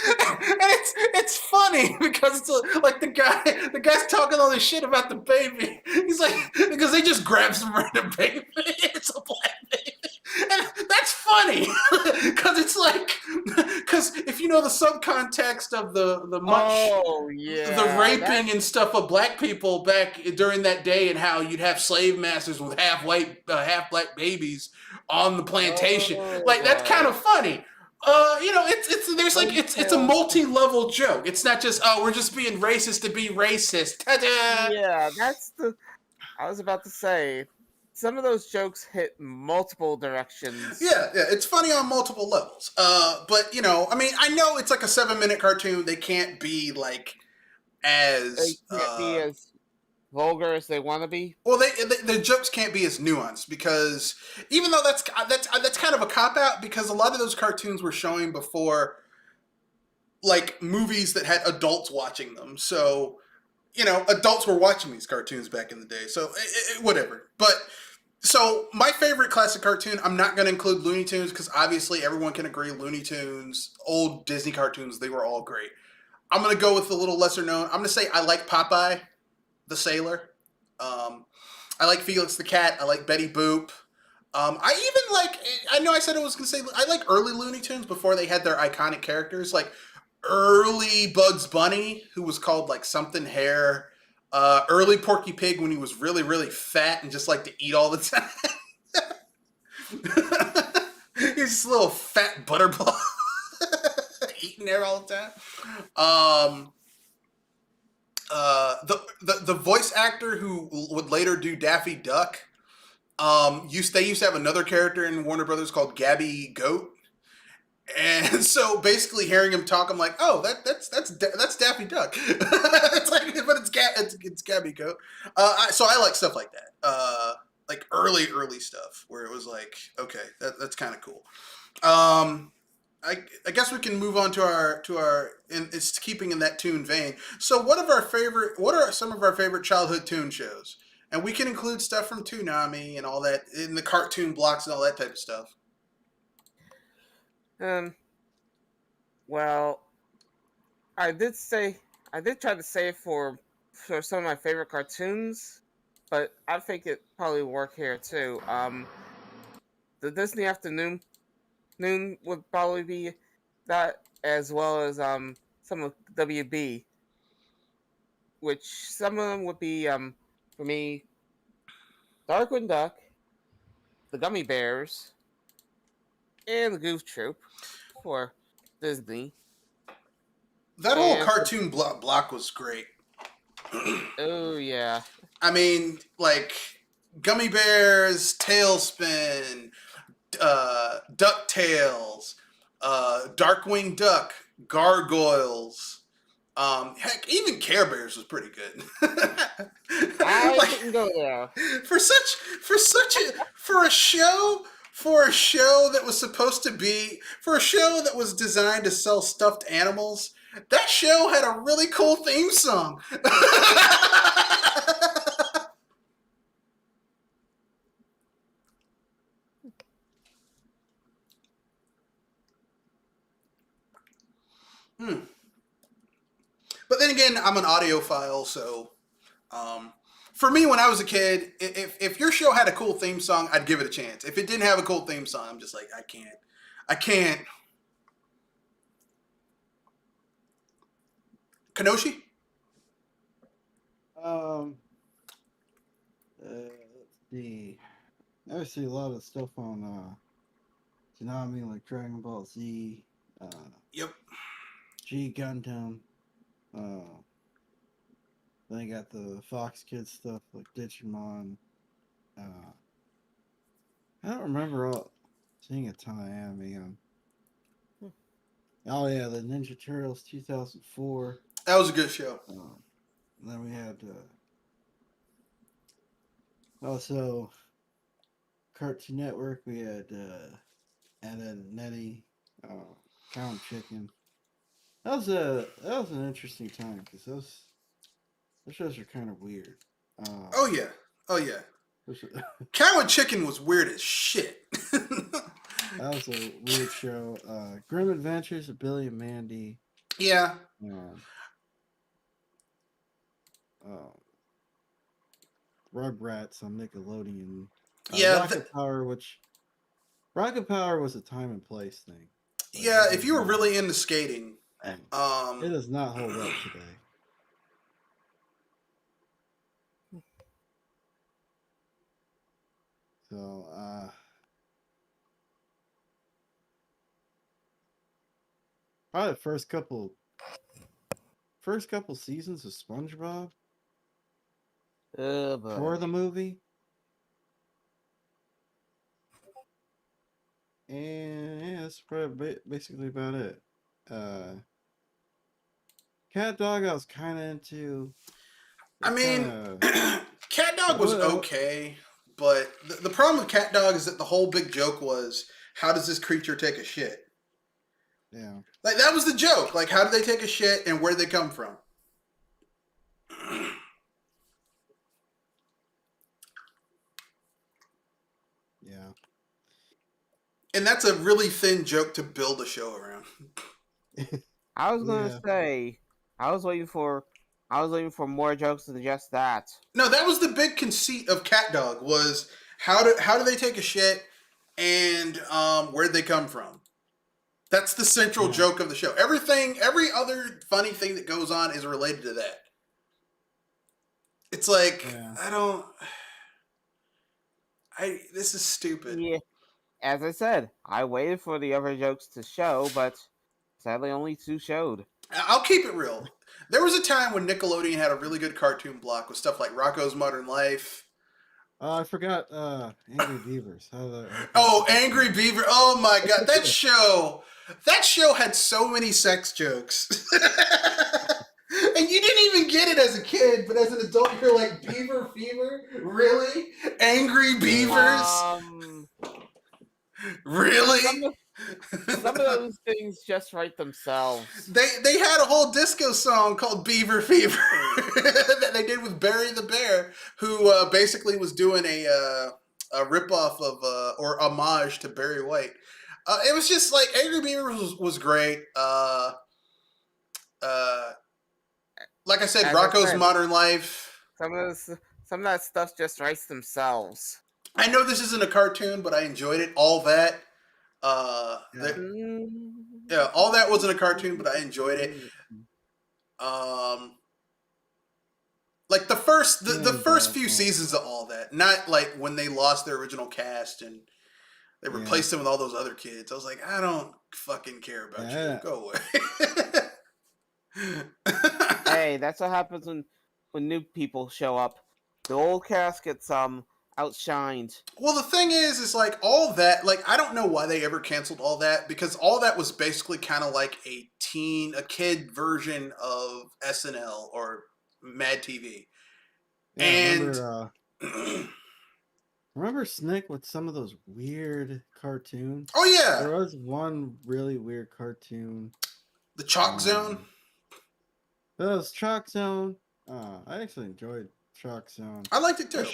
And it's funny because it's like the guy's talking all this shit about the baby. He's like, because they just grab some random baby. It's a black baby. And that's funny because it's like, because if you know the subcontext of the raping and stuff of black people back during that day, and how you'd have slave masters with half white, half black babies on the plantation, like that's kind of funny. You know, it's a multi-level joke. It's not just, we're just being racist to be racist. Ta-da!
Yeah, I was about to say, some of those jokes hit multiple directions.
Yeah, it's funny on multiple levels. But, you know, I mean, I know it's like a 7-minute cartoon. They can't be like as...
They can't be as vulgar as they want to be.
Well, the jokes can't be as nuanced, because even though that's kind of a cop-out, because a lot of those cartoons were showing before, like, movies that had adults watching them. So, you know, adults were watching these cartoons back in the day. So, whatever. But, so, my favorite classic cartoon, I'm not going to include Looney Tunes, because obviously everyone can agree Looney Tunes, old Disney cartoons, they were all great. I'm going to go with a little lesser known. I'm going to say I like Popeye the Sailor. I like Felix the Cat. I like Betty Boop. I even like, I know I said I was going to say, I like early Looney Tunes before they had their iconic characters, like early Bugs Bunny, who was called like something Hare, early Porky Pig when he was really, really fat and just liked to eat all the time. He's just a little fat butterball eating there all the time. The voice actor who would later do Daffy Duck, they used to have another character in Warner Brothers called Gabby Goat, and so basically hearing him talk, I'm like, oh, that's Daffy Duck. It's like, but it's Gabby Goat. So I like stuff like that, like early stuff where it was like, okay, that's kind of cool. I guess we can move on to our and it's keeping in that Toon vein. So what are some of our favorite childhood Toon shows? And we can include stuff from Toonami and all that in the cartoon blocks and all that type of stuff.
Well, I did try to say it for some of my favorite cartoons, but I think it probably work here too. The Disney Afternoon would probably be that, as well as some of WB, which some of them would be for me, Darkwing Duck, the Gummy Bears, and the Goof Troop for Disney.
That whole
And
cartoon block was great.
oh yeah,
I mean, like Gummy Bears, Tailspin, DuckTales, Darkwing Duck, Gargoyles. Heck, even Care Bears was pretty good.
I
Like,
couldn't go there.
for a show that was supposed to be for a show that was designed to sell stuffed animals, that show had a really cool theme song. But then again, I'm an audiophile, so for me, when I was a kid, if your show had a cool theme song, I'd give it a chance. If it didn't have a cool theme song, I'm just like, I can't. Kanoshi?
Let's see. I see a lot of stuff on Toonami, like Dragon Ball Z.
Yep.
G Gundam. Then you got the Fox Kids stuff like Digimon. I don't remember seeing a ton of anime. Oh yeah, the Ninja Turtles 2004.
That was a good show.
Then we had also Cartoon Network. We had and then Nettie, Count Chicken. That was an interesting time because those shows are kind of weird.
Oh yeah. Cow and Chicken was weird as shit.
That was a weird show. Grim Adventures of Billy and Mandy.
Yeah.
Rugrats on Nickelodeon.
Yeah.
Rocket Power was a time and place thing.
Yeah, if you were really into skating,
it does not hold up today. So, probably the first couple seasons of SpongeBob for the movie, and yeah, that's probably basically about it. Cat Dog, I was kind of into.
I mean, Cat Dog was okay, but the problem with Cat Dog is that the whole big joke was, how does this creature take a shit?
Yeah.
Like, that was the joke. Like, how do they take a shit and where they come from?
Yeah.
And that's a really thin joke to build a show around.
I was gonna say, I was waiting for more jokes than just that.
No, that was the big conceit of Cat Dog, was how do they take a shit and where'd they come from? That's the central joke of the show. Every other funny thing that goes on is related to that. It's like, this is stupid.
Yeah. As I said, I waited for the other jokes to show, but sadly only 2 showed.
I'll keep it real. There was a time when Nickelodeon had a really good cartoon block with stuff like Rocko's Modern Life.
I forgot Angry Beavers.
Angry Beaver. Oh my god, that show had so many sex jokes. And you didn't even get it as a kid, but as an adult you're like, Beaver Fever? Really? Angry Beavers? Really?
Some of those things just write themselves.
They had a whole disco song called Beaver Fever that they
they did with Barry the Bear, who basically was doing a ripoff of or homage to Barry White. It was just like Angry Beavers was great. Like I said,
As I
Rocco's
said,
Modern Life.
some of that stuff just writes themselves.
I know this isn't a cartoon, but I enjoyed it. All that. Yeah, all that wasn't a cartoon, but I enjoyed it. Like the first few seasons of all that, not like when they lost their original cast and they replaced them with all those other kids. I was like, I don't fucking care about you. Go away.
Hey, that's what happens when new people show up. The old cast gets outshined.
Well, the thing is like all that, like I don't know why they ever canceled all that, because all that was basically kind of like a kid version of SNL or Mad TV.
Yeah,
and
remember Snick with some of those weird cartoons?
Oh yeah,
there was one really weird cartoon,
the Chalk Zone.
That was Chalk Zone. I actually enjoyed Chalk Zone.
I liked it too.
That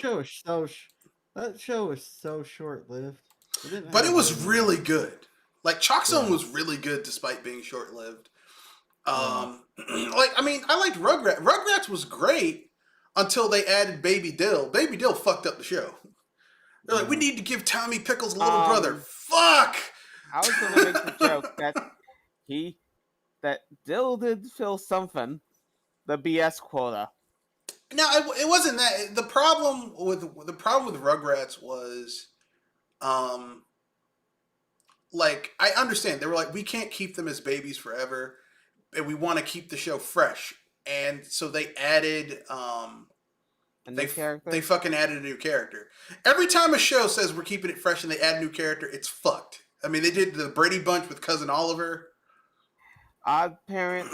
show was so short-lived.
But it was really good. Like Chalk Zone was really good despite being short-lived. Like I mean, I liked Rugrats. Rugrats was great until they added Baby Dill. Baby Dill fucked up the show. They're like, we need to give Tommy Pickles a little brother. Fuck.
I was gonna make the joke that Dill did fill something. The BS quota.
No, it wasn't that. The problem with Rugrats was, like I understand they were like, we can't keep them as babies forever, and we want to keep the show fresh, and so they added they fucking added a new character. Every time a show says we're keeping it fresh and they add a new character, it's fucked. I mean, they did the Brady Bunch with Cousin Oliver.
Odd Parents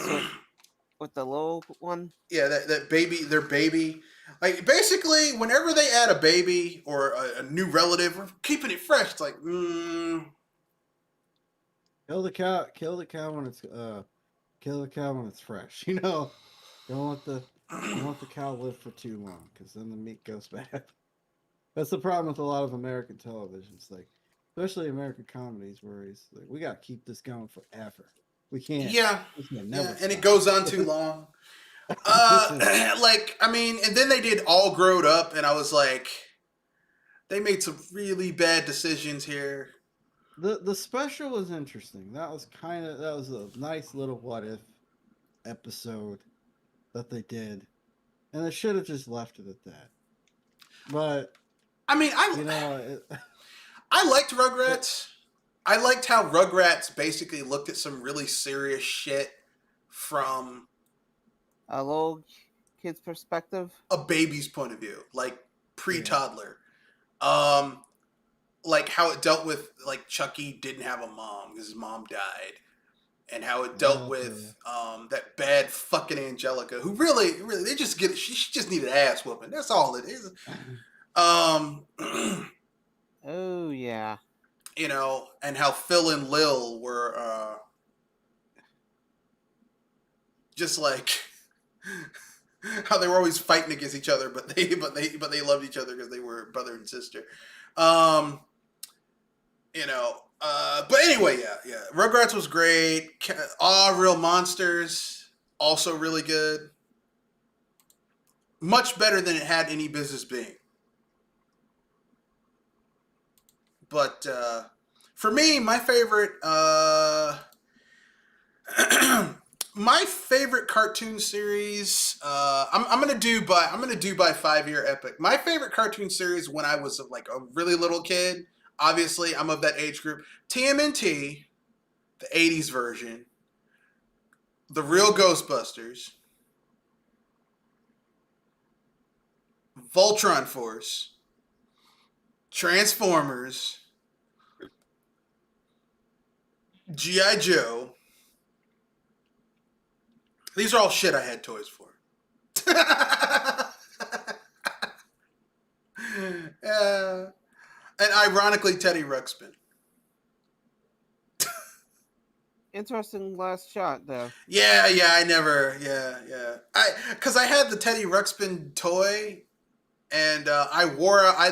with the little one.
Yeah, that baby, their baby. Like basically, whenever they add a baby or a new relative, we're keeping it fresh. It's like,
kill the cow when it's fresh. You know, don't let the cow live for too long, because then the meat goes bad. That's the problem with a lot of American television. It's like, especially American comedies, where he's like, we got to keep this going forever. We can't.
Yeah,
never
and it goes on too long. Like I mean, and then they did All Growed Up, and I was like, they made some really bad decisions here.
The special was interesting. That was a nice little what if episode that they did, and they should have just left it at that. But
I mean, I liked Rugrats. I liked how Rugrats basically looked at some really serious shit from
a little kid's perspective,
a baby's point of view, like pre-toddler. Like how it dealt with like Chucky didn't have a mom because his mom died, and how it dealt with that bad fucking Angelica, who really they just get she just needed ass whooping. That's all it is.
Oh yeah.
You know, and how Phil and Lil were just like how they were always fighting against each other, but they loved each other because they were brother and sister. You know, but anyway, yeah. Rugrats was great. Real Monsters, also really good. Much better than it had any business being. But for me, my favorite cartoon series, I'm gonna do by 5-year epic. My favorite cartoon series when I was like a really little kid, obviously I'm of that age group. TMNT, the 80s version, the Real Ghostbusters, Voltron Force, Transformers, G.I. Joe. These are all shit I had toys for. And ironically, Teddy Ruxpin.
Interesting last shot, though.
Yeah, because I had the Teddy Ruxpin toy, and I'd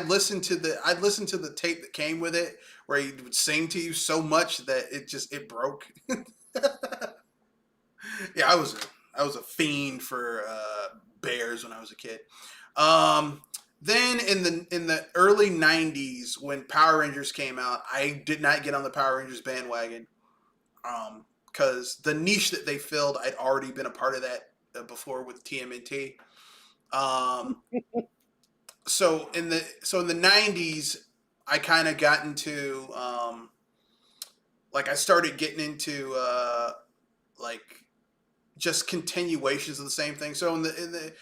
listen to the tape that came with it, where he would sing to you so much that it broke. Yeah, I was a fiend for bears when I was a kid. Then in the early '90s, when Power Rangers came out, I did not get on the Power Rangers bandwagon. Because the niche that they filled, I'd already been a part of that before with TMNT. So in the '90s, I kind of got into like I started getting into like just continuations of the same thing. So in the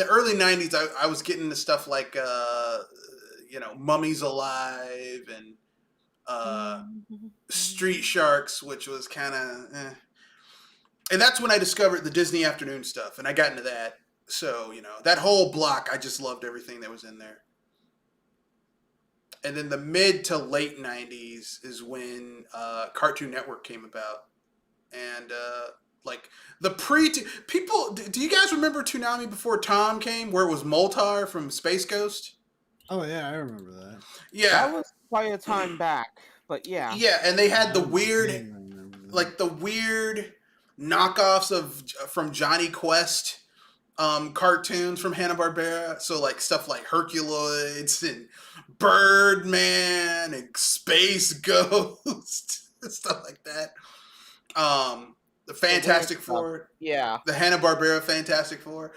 early '90s, I was getting into stuff like Mummies Alive and Street Sharks, which was kind of and that's when I discovered the Disney Afternoon stuff, and I got into that. So that whole block, I just loved everything that was in there. And then the mid to late '90s is when Cartoon Network came about, and like the people. Do you guys remember Toonami before Tom came, where it was Moltar from Space Ghost?
Oh yeah, I remember that.
Yeah,
that was quite a time back, but yeah.
Yeah, and they had the weird, like the weird knockoffs from Johnny Quest cartoons from Hanna-Barbera. So like stuff like Herculoids and Birdman and Space Ghost and stuff like that. The Fantastic Four.
Yeah.
The Hanna-Barbera Fantastic Four.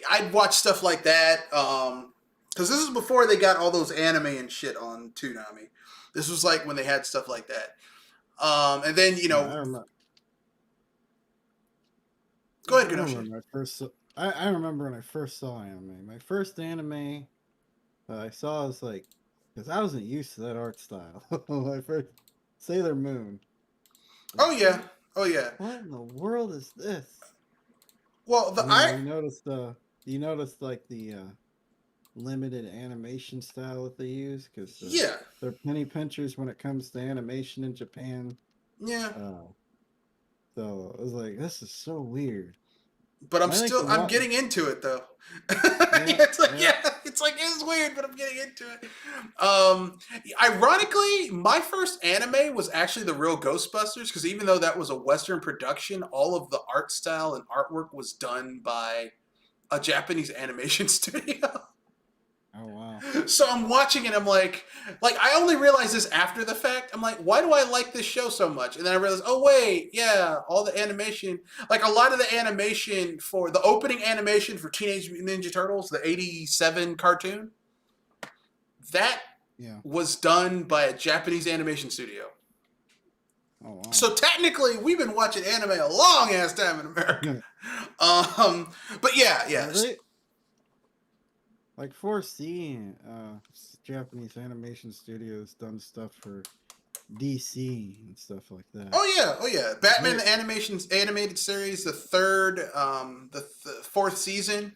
I'd watch stuff like that. Because this is before they got all those anime and shit on Toonami. This was like when they had stuff like that. And then, go ahead,
I remember when I first saw anime. My first anime I saw was like, because I wasn't used to that art style. My first Sailor Moon.
Oh yeah.
What in the world is this?
Well,
you noticed like the limited animation style that they use, because they're penny pinchers when it comes to animation in Japan.
Yeah.
So I was like, this is so weird.
But I'm getting into it though. It's weird, but I'm getting into it. Ironically, my first anime was actually the Real Ghostbusters, because even though that was a Western production, all of the art style and artwork was done by a Japanese animation studio.
Oh wow.
So I'm watching it, I'm like I only realized this after the fact. I'm like, why do I like this show so much? And then I realized, oh wait, yeah, all the animation, like a lot of the animation for the opening animation for Teenage Mutant Ninja Turtles, the '87 cartoon, that was done by a Japanese animation studio. Oh, wow. So technically, we've been watching anime a long ass time in America. But yeah.
Really? Like 4C, Japanese animation studios done stuff for DC and stuff like that.
Oh yeah. Batman the animated series, the fourth season,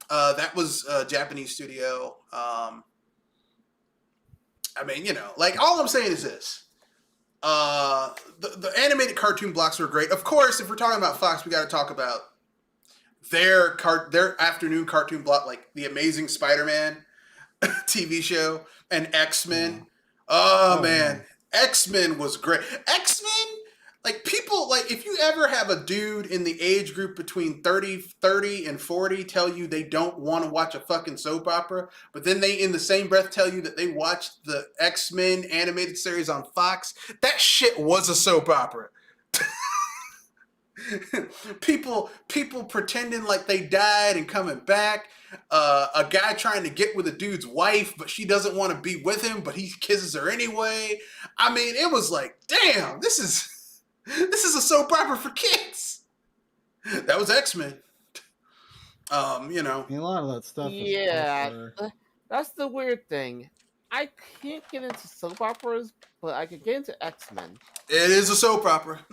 that was a Japanese studio. I mean, like all I'm saying is this. The animated cartoon blocks were great. Of course, if we're talking about Fox, we got to talk about their afternoon cartoon block, like the Amazing Spider-Man TV show and X-Men. Oh man, X-Men was great. X-Men, like people, like if you ever have a dude in the age group between 30 and 40 tell you they don't want to watch a fucking soap opera, but then they in the same breath tell you that they watched the X-Men animated series on Fox, that shit was a soap opera. people pretending like they died and coming back, a guy trying to get with a dude's wife but she doesn't want to be with him but he kisses her anyway. I mean, it was like, damn, this is a soap opera for kids. That was X-Men.
A lot of that stuff
that's the weird thing. I can't get into soap operas, but I can get into X-Men.
It is a soap opera.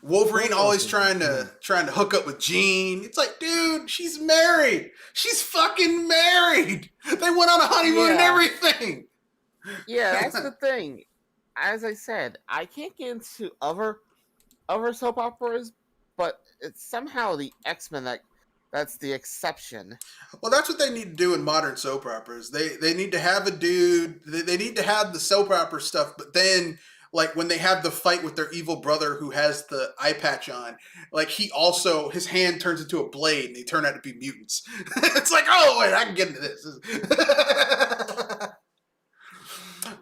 Wolverine always trying to hook up with Jean. It's like, dude, she's married. She's fucking married. They went on a honeymoon and everything.
Yeah, that's the thing. As I said, I can't get into other other soap operas, but it's somehow the X-Men that's the exception.
Well, that's what they need to do in modern soap operas. They need to have a dude. They need to have the soap opera stuff, but then like when they have the fight with their evil brother who has the eye patch on, like he also his hand turns into a blade and they turn out to be mutants. It's like, oh wait, I can get into this.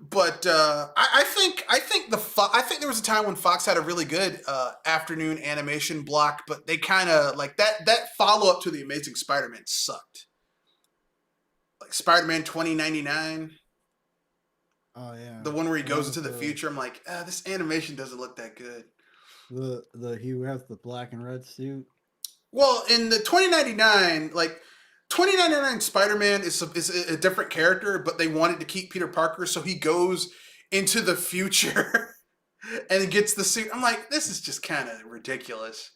But I think there was a time when Fox had a really good afternoon animation block, but they kind of like that follow up to the Amazing Spider-Man sucked. Like Spider-Man 2099.
Oh yeah.
The one where he goes into the future. I'm like, this animation doesn't look that good.
The he has the black and red suit.
Well, in the 2099, like 2099 Spider-Man is a different character, but they wanted to keep Peter Parker, so he goes into the future and gets the suit. I'm like, this is just kind of ridiculous.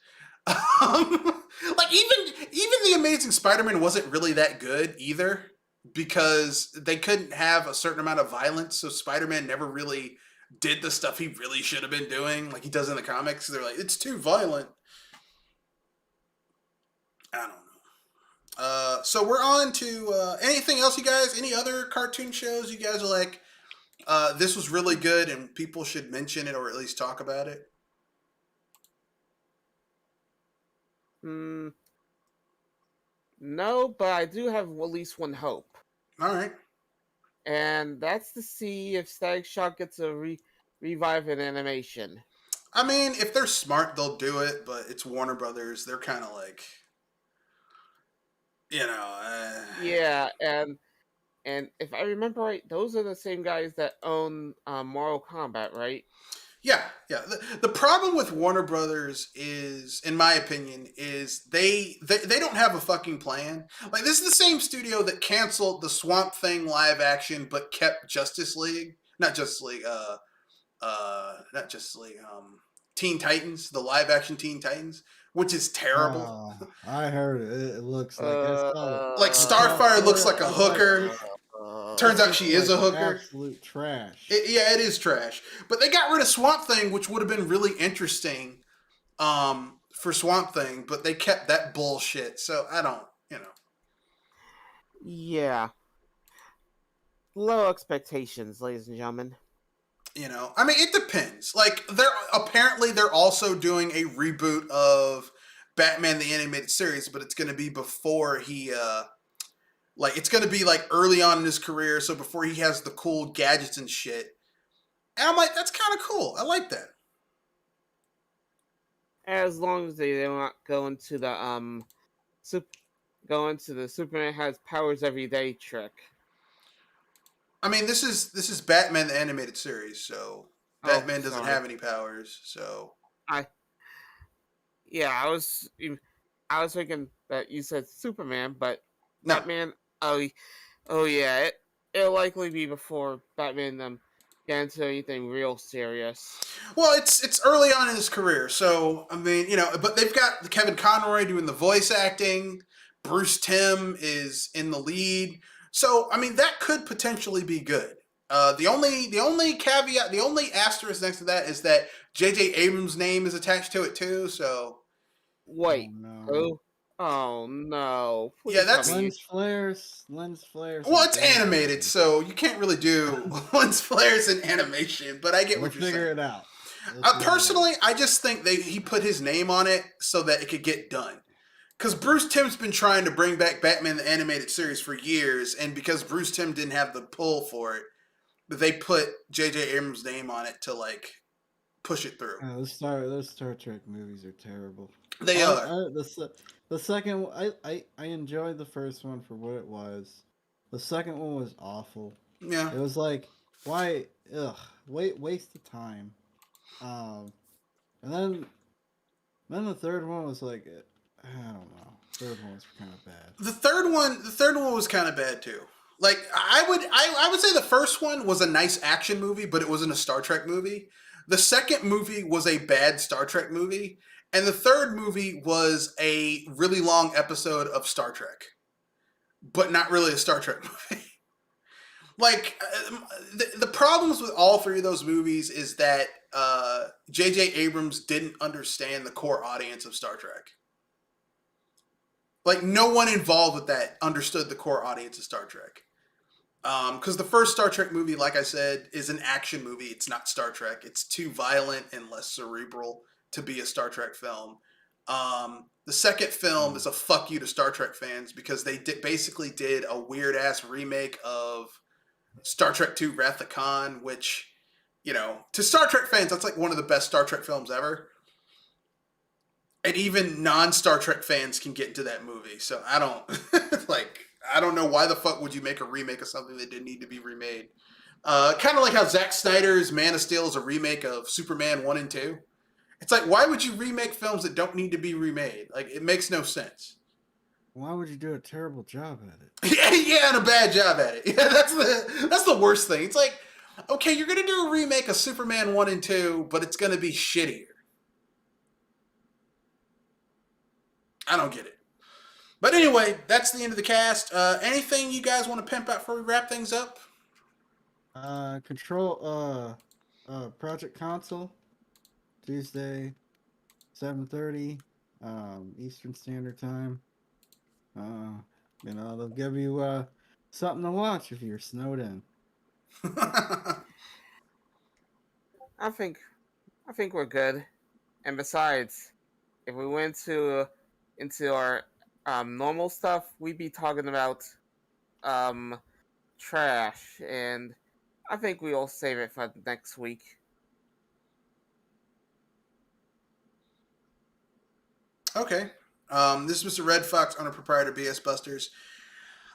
Like even the Amazing Spider-Man wasn't really that good either, because they couldn't have a certain amount of violence, so Spider-Man never really did the stuff he really should have been doing, like he does in the comics. They're like, it's too violent. I don't know. So we're on to anything else, you guys? Any other cartoon shows you guys are like, this was really good and people should mention it or at least talk about it?
No, but I do have at least one hope.
All right.
And that's to see if Static Shock gets a revive in animation.
I mean, if they're smart, they'll do it, but it's Warner Brothers. They're kind of like, you know.
Yeah, and if I remember right, those are the same guys that own Mortal Kombat, right?
Yeah. The problem with Warner Brothers is, in my opinion, is they don't have a fucking plan. Like, this is the same studio that canceled the Swamp Thing live action, but kept Justice League. Not Justice League. Not Justice League. Teen Titans, the live action Teen Titans, which is terrible.
I heard it. It looks like
like Starfire looks like a hooker. Turns out she is a hooker.
Absolute trash.
It is trash. But they got rid of Swamp Thing, which would have been really interesting for Swamp Thing, but they kept that bullshit. So I don't,
Yeah. Low expectations, ladies and gentlemen.
I mean, it depends. Like, they're also doing a reboot of Batman the Animated Series, but it's going to be before he it's going to be like early on in his career, so before he has the cool gadgets and shit. And I'm like, that's kind of cool. I like that.
As long as they don't go into the Superman has powers every day trick.
I mean, this is Batman the Animated Series, so Batman doesn't have any powers. So
I was thinking that you said Superman, but no. Batman. Oh yeah, it'll likely be before Batman get into anything real serious.
Well, it's early on in his career, so I mean, but they've got Kevin Conroy doing the voice acting. Bruce Timm is in the lead, so I mean that could potentially be good. The only caveat, the only asterisk next to that is that J.J. Abrams' name is attached to it too. So
wait, who? Oh no!
Please, yeah, that's
lens flares.
Well, it's animated, so you can't really do lens flares in animation. But I get what you're saying.
Figure it out.
Personally, I just think he put his name on it so that it could get done. Because Bruce Timm's been trying to bring back Batman the Animated Series for years, and because Bruce Timm didn't have the pull for it, they put J.J. Abrams' name on it to like push it through.
Those Star Trek movies are terrible.
They are.
The second one, I enjoyed the first one for what it was. The second one was awful.
Yeah.
It was like, why? Waste of time. And then the third one was like, I don't know. The third one was kind of bad.
The third one was kind of bad too. Like I would say the first one was a nice action movie, but it wasn't a Star Trek movie. The second movie was a bad Star Trek movie. And the third movie was a really long episode of Star Trek, but not really a Star Trek movie. Like, the problems with all three of those movies is that J.J. Abrams didn't understand the core audience of Star Trek. Like, no one involved with that understood the core audience of Star Trek. Because the first Star Trek movie, like I said, is an action movie. It's not Star Trek. It's too violent and less cerebral to be a Star Trek film. The second film is a fuck you to Star Trek fans because they basically did a weird-ass remake of Star Trek II Wrath of Khan, which, you know, to Star Trek fans, that's like one of the best Star Trek films ever. And even non-Star Trek fans can get into that movie. So I don't, like, I don't know why the fuck would you make a remake of something that didn't need to be remade. Kind of like how Zack Snyder's Man of Steel is a remake of Superman 1 and 2. It's like, why would you remake films that don't need to be remade? Like, it makes no sense.
Why would you do a terrible job at it?
Yeah, and a bad job at it. Yeah, that's the worst thing. It's like, okay, you're going to do a remake of Superman 1 and 2, but it's going to be shittier. I don't get it. But anyway, that's the end of the cast. Anything you guys want to pimp out before we wrap things up?
Project Console, Tuesday, 7:30, Eastern Standard Time. You know, they'll give you something to watch if you're snowed in.
I think we're good. And besides, if we went into our normal stuff, we'd be talking about trash, and I think we'll save it for next week.
Okay. This is Mr. Red Fox, owner proprietor BS Busters.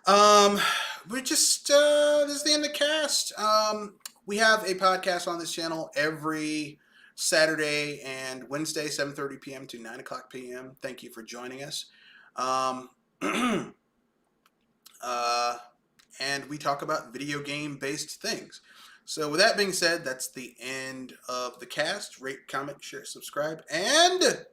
We're just this is the end of the cast. We have a podcast on this channel every Saturday and Wednesday, 7:30 p.m. to 9 o'clock p.m. Thank you for joining us. And we talk about video game based things. So with that being said, that's the end of the cast. Rate, comment, share, subscribe, and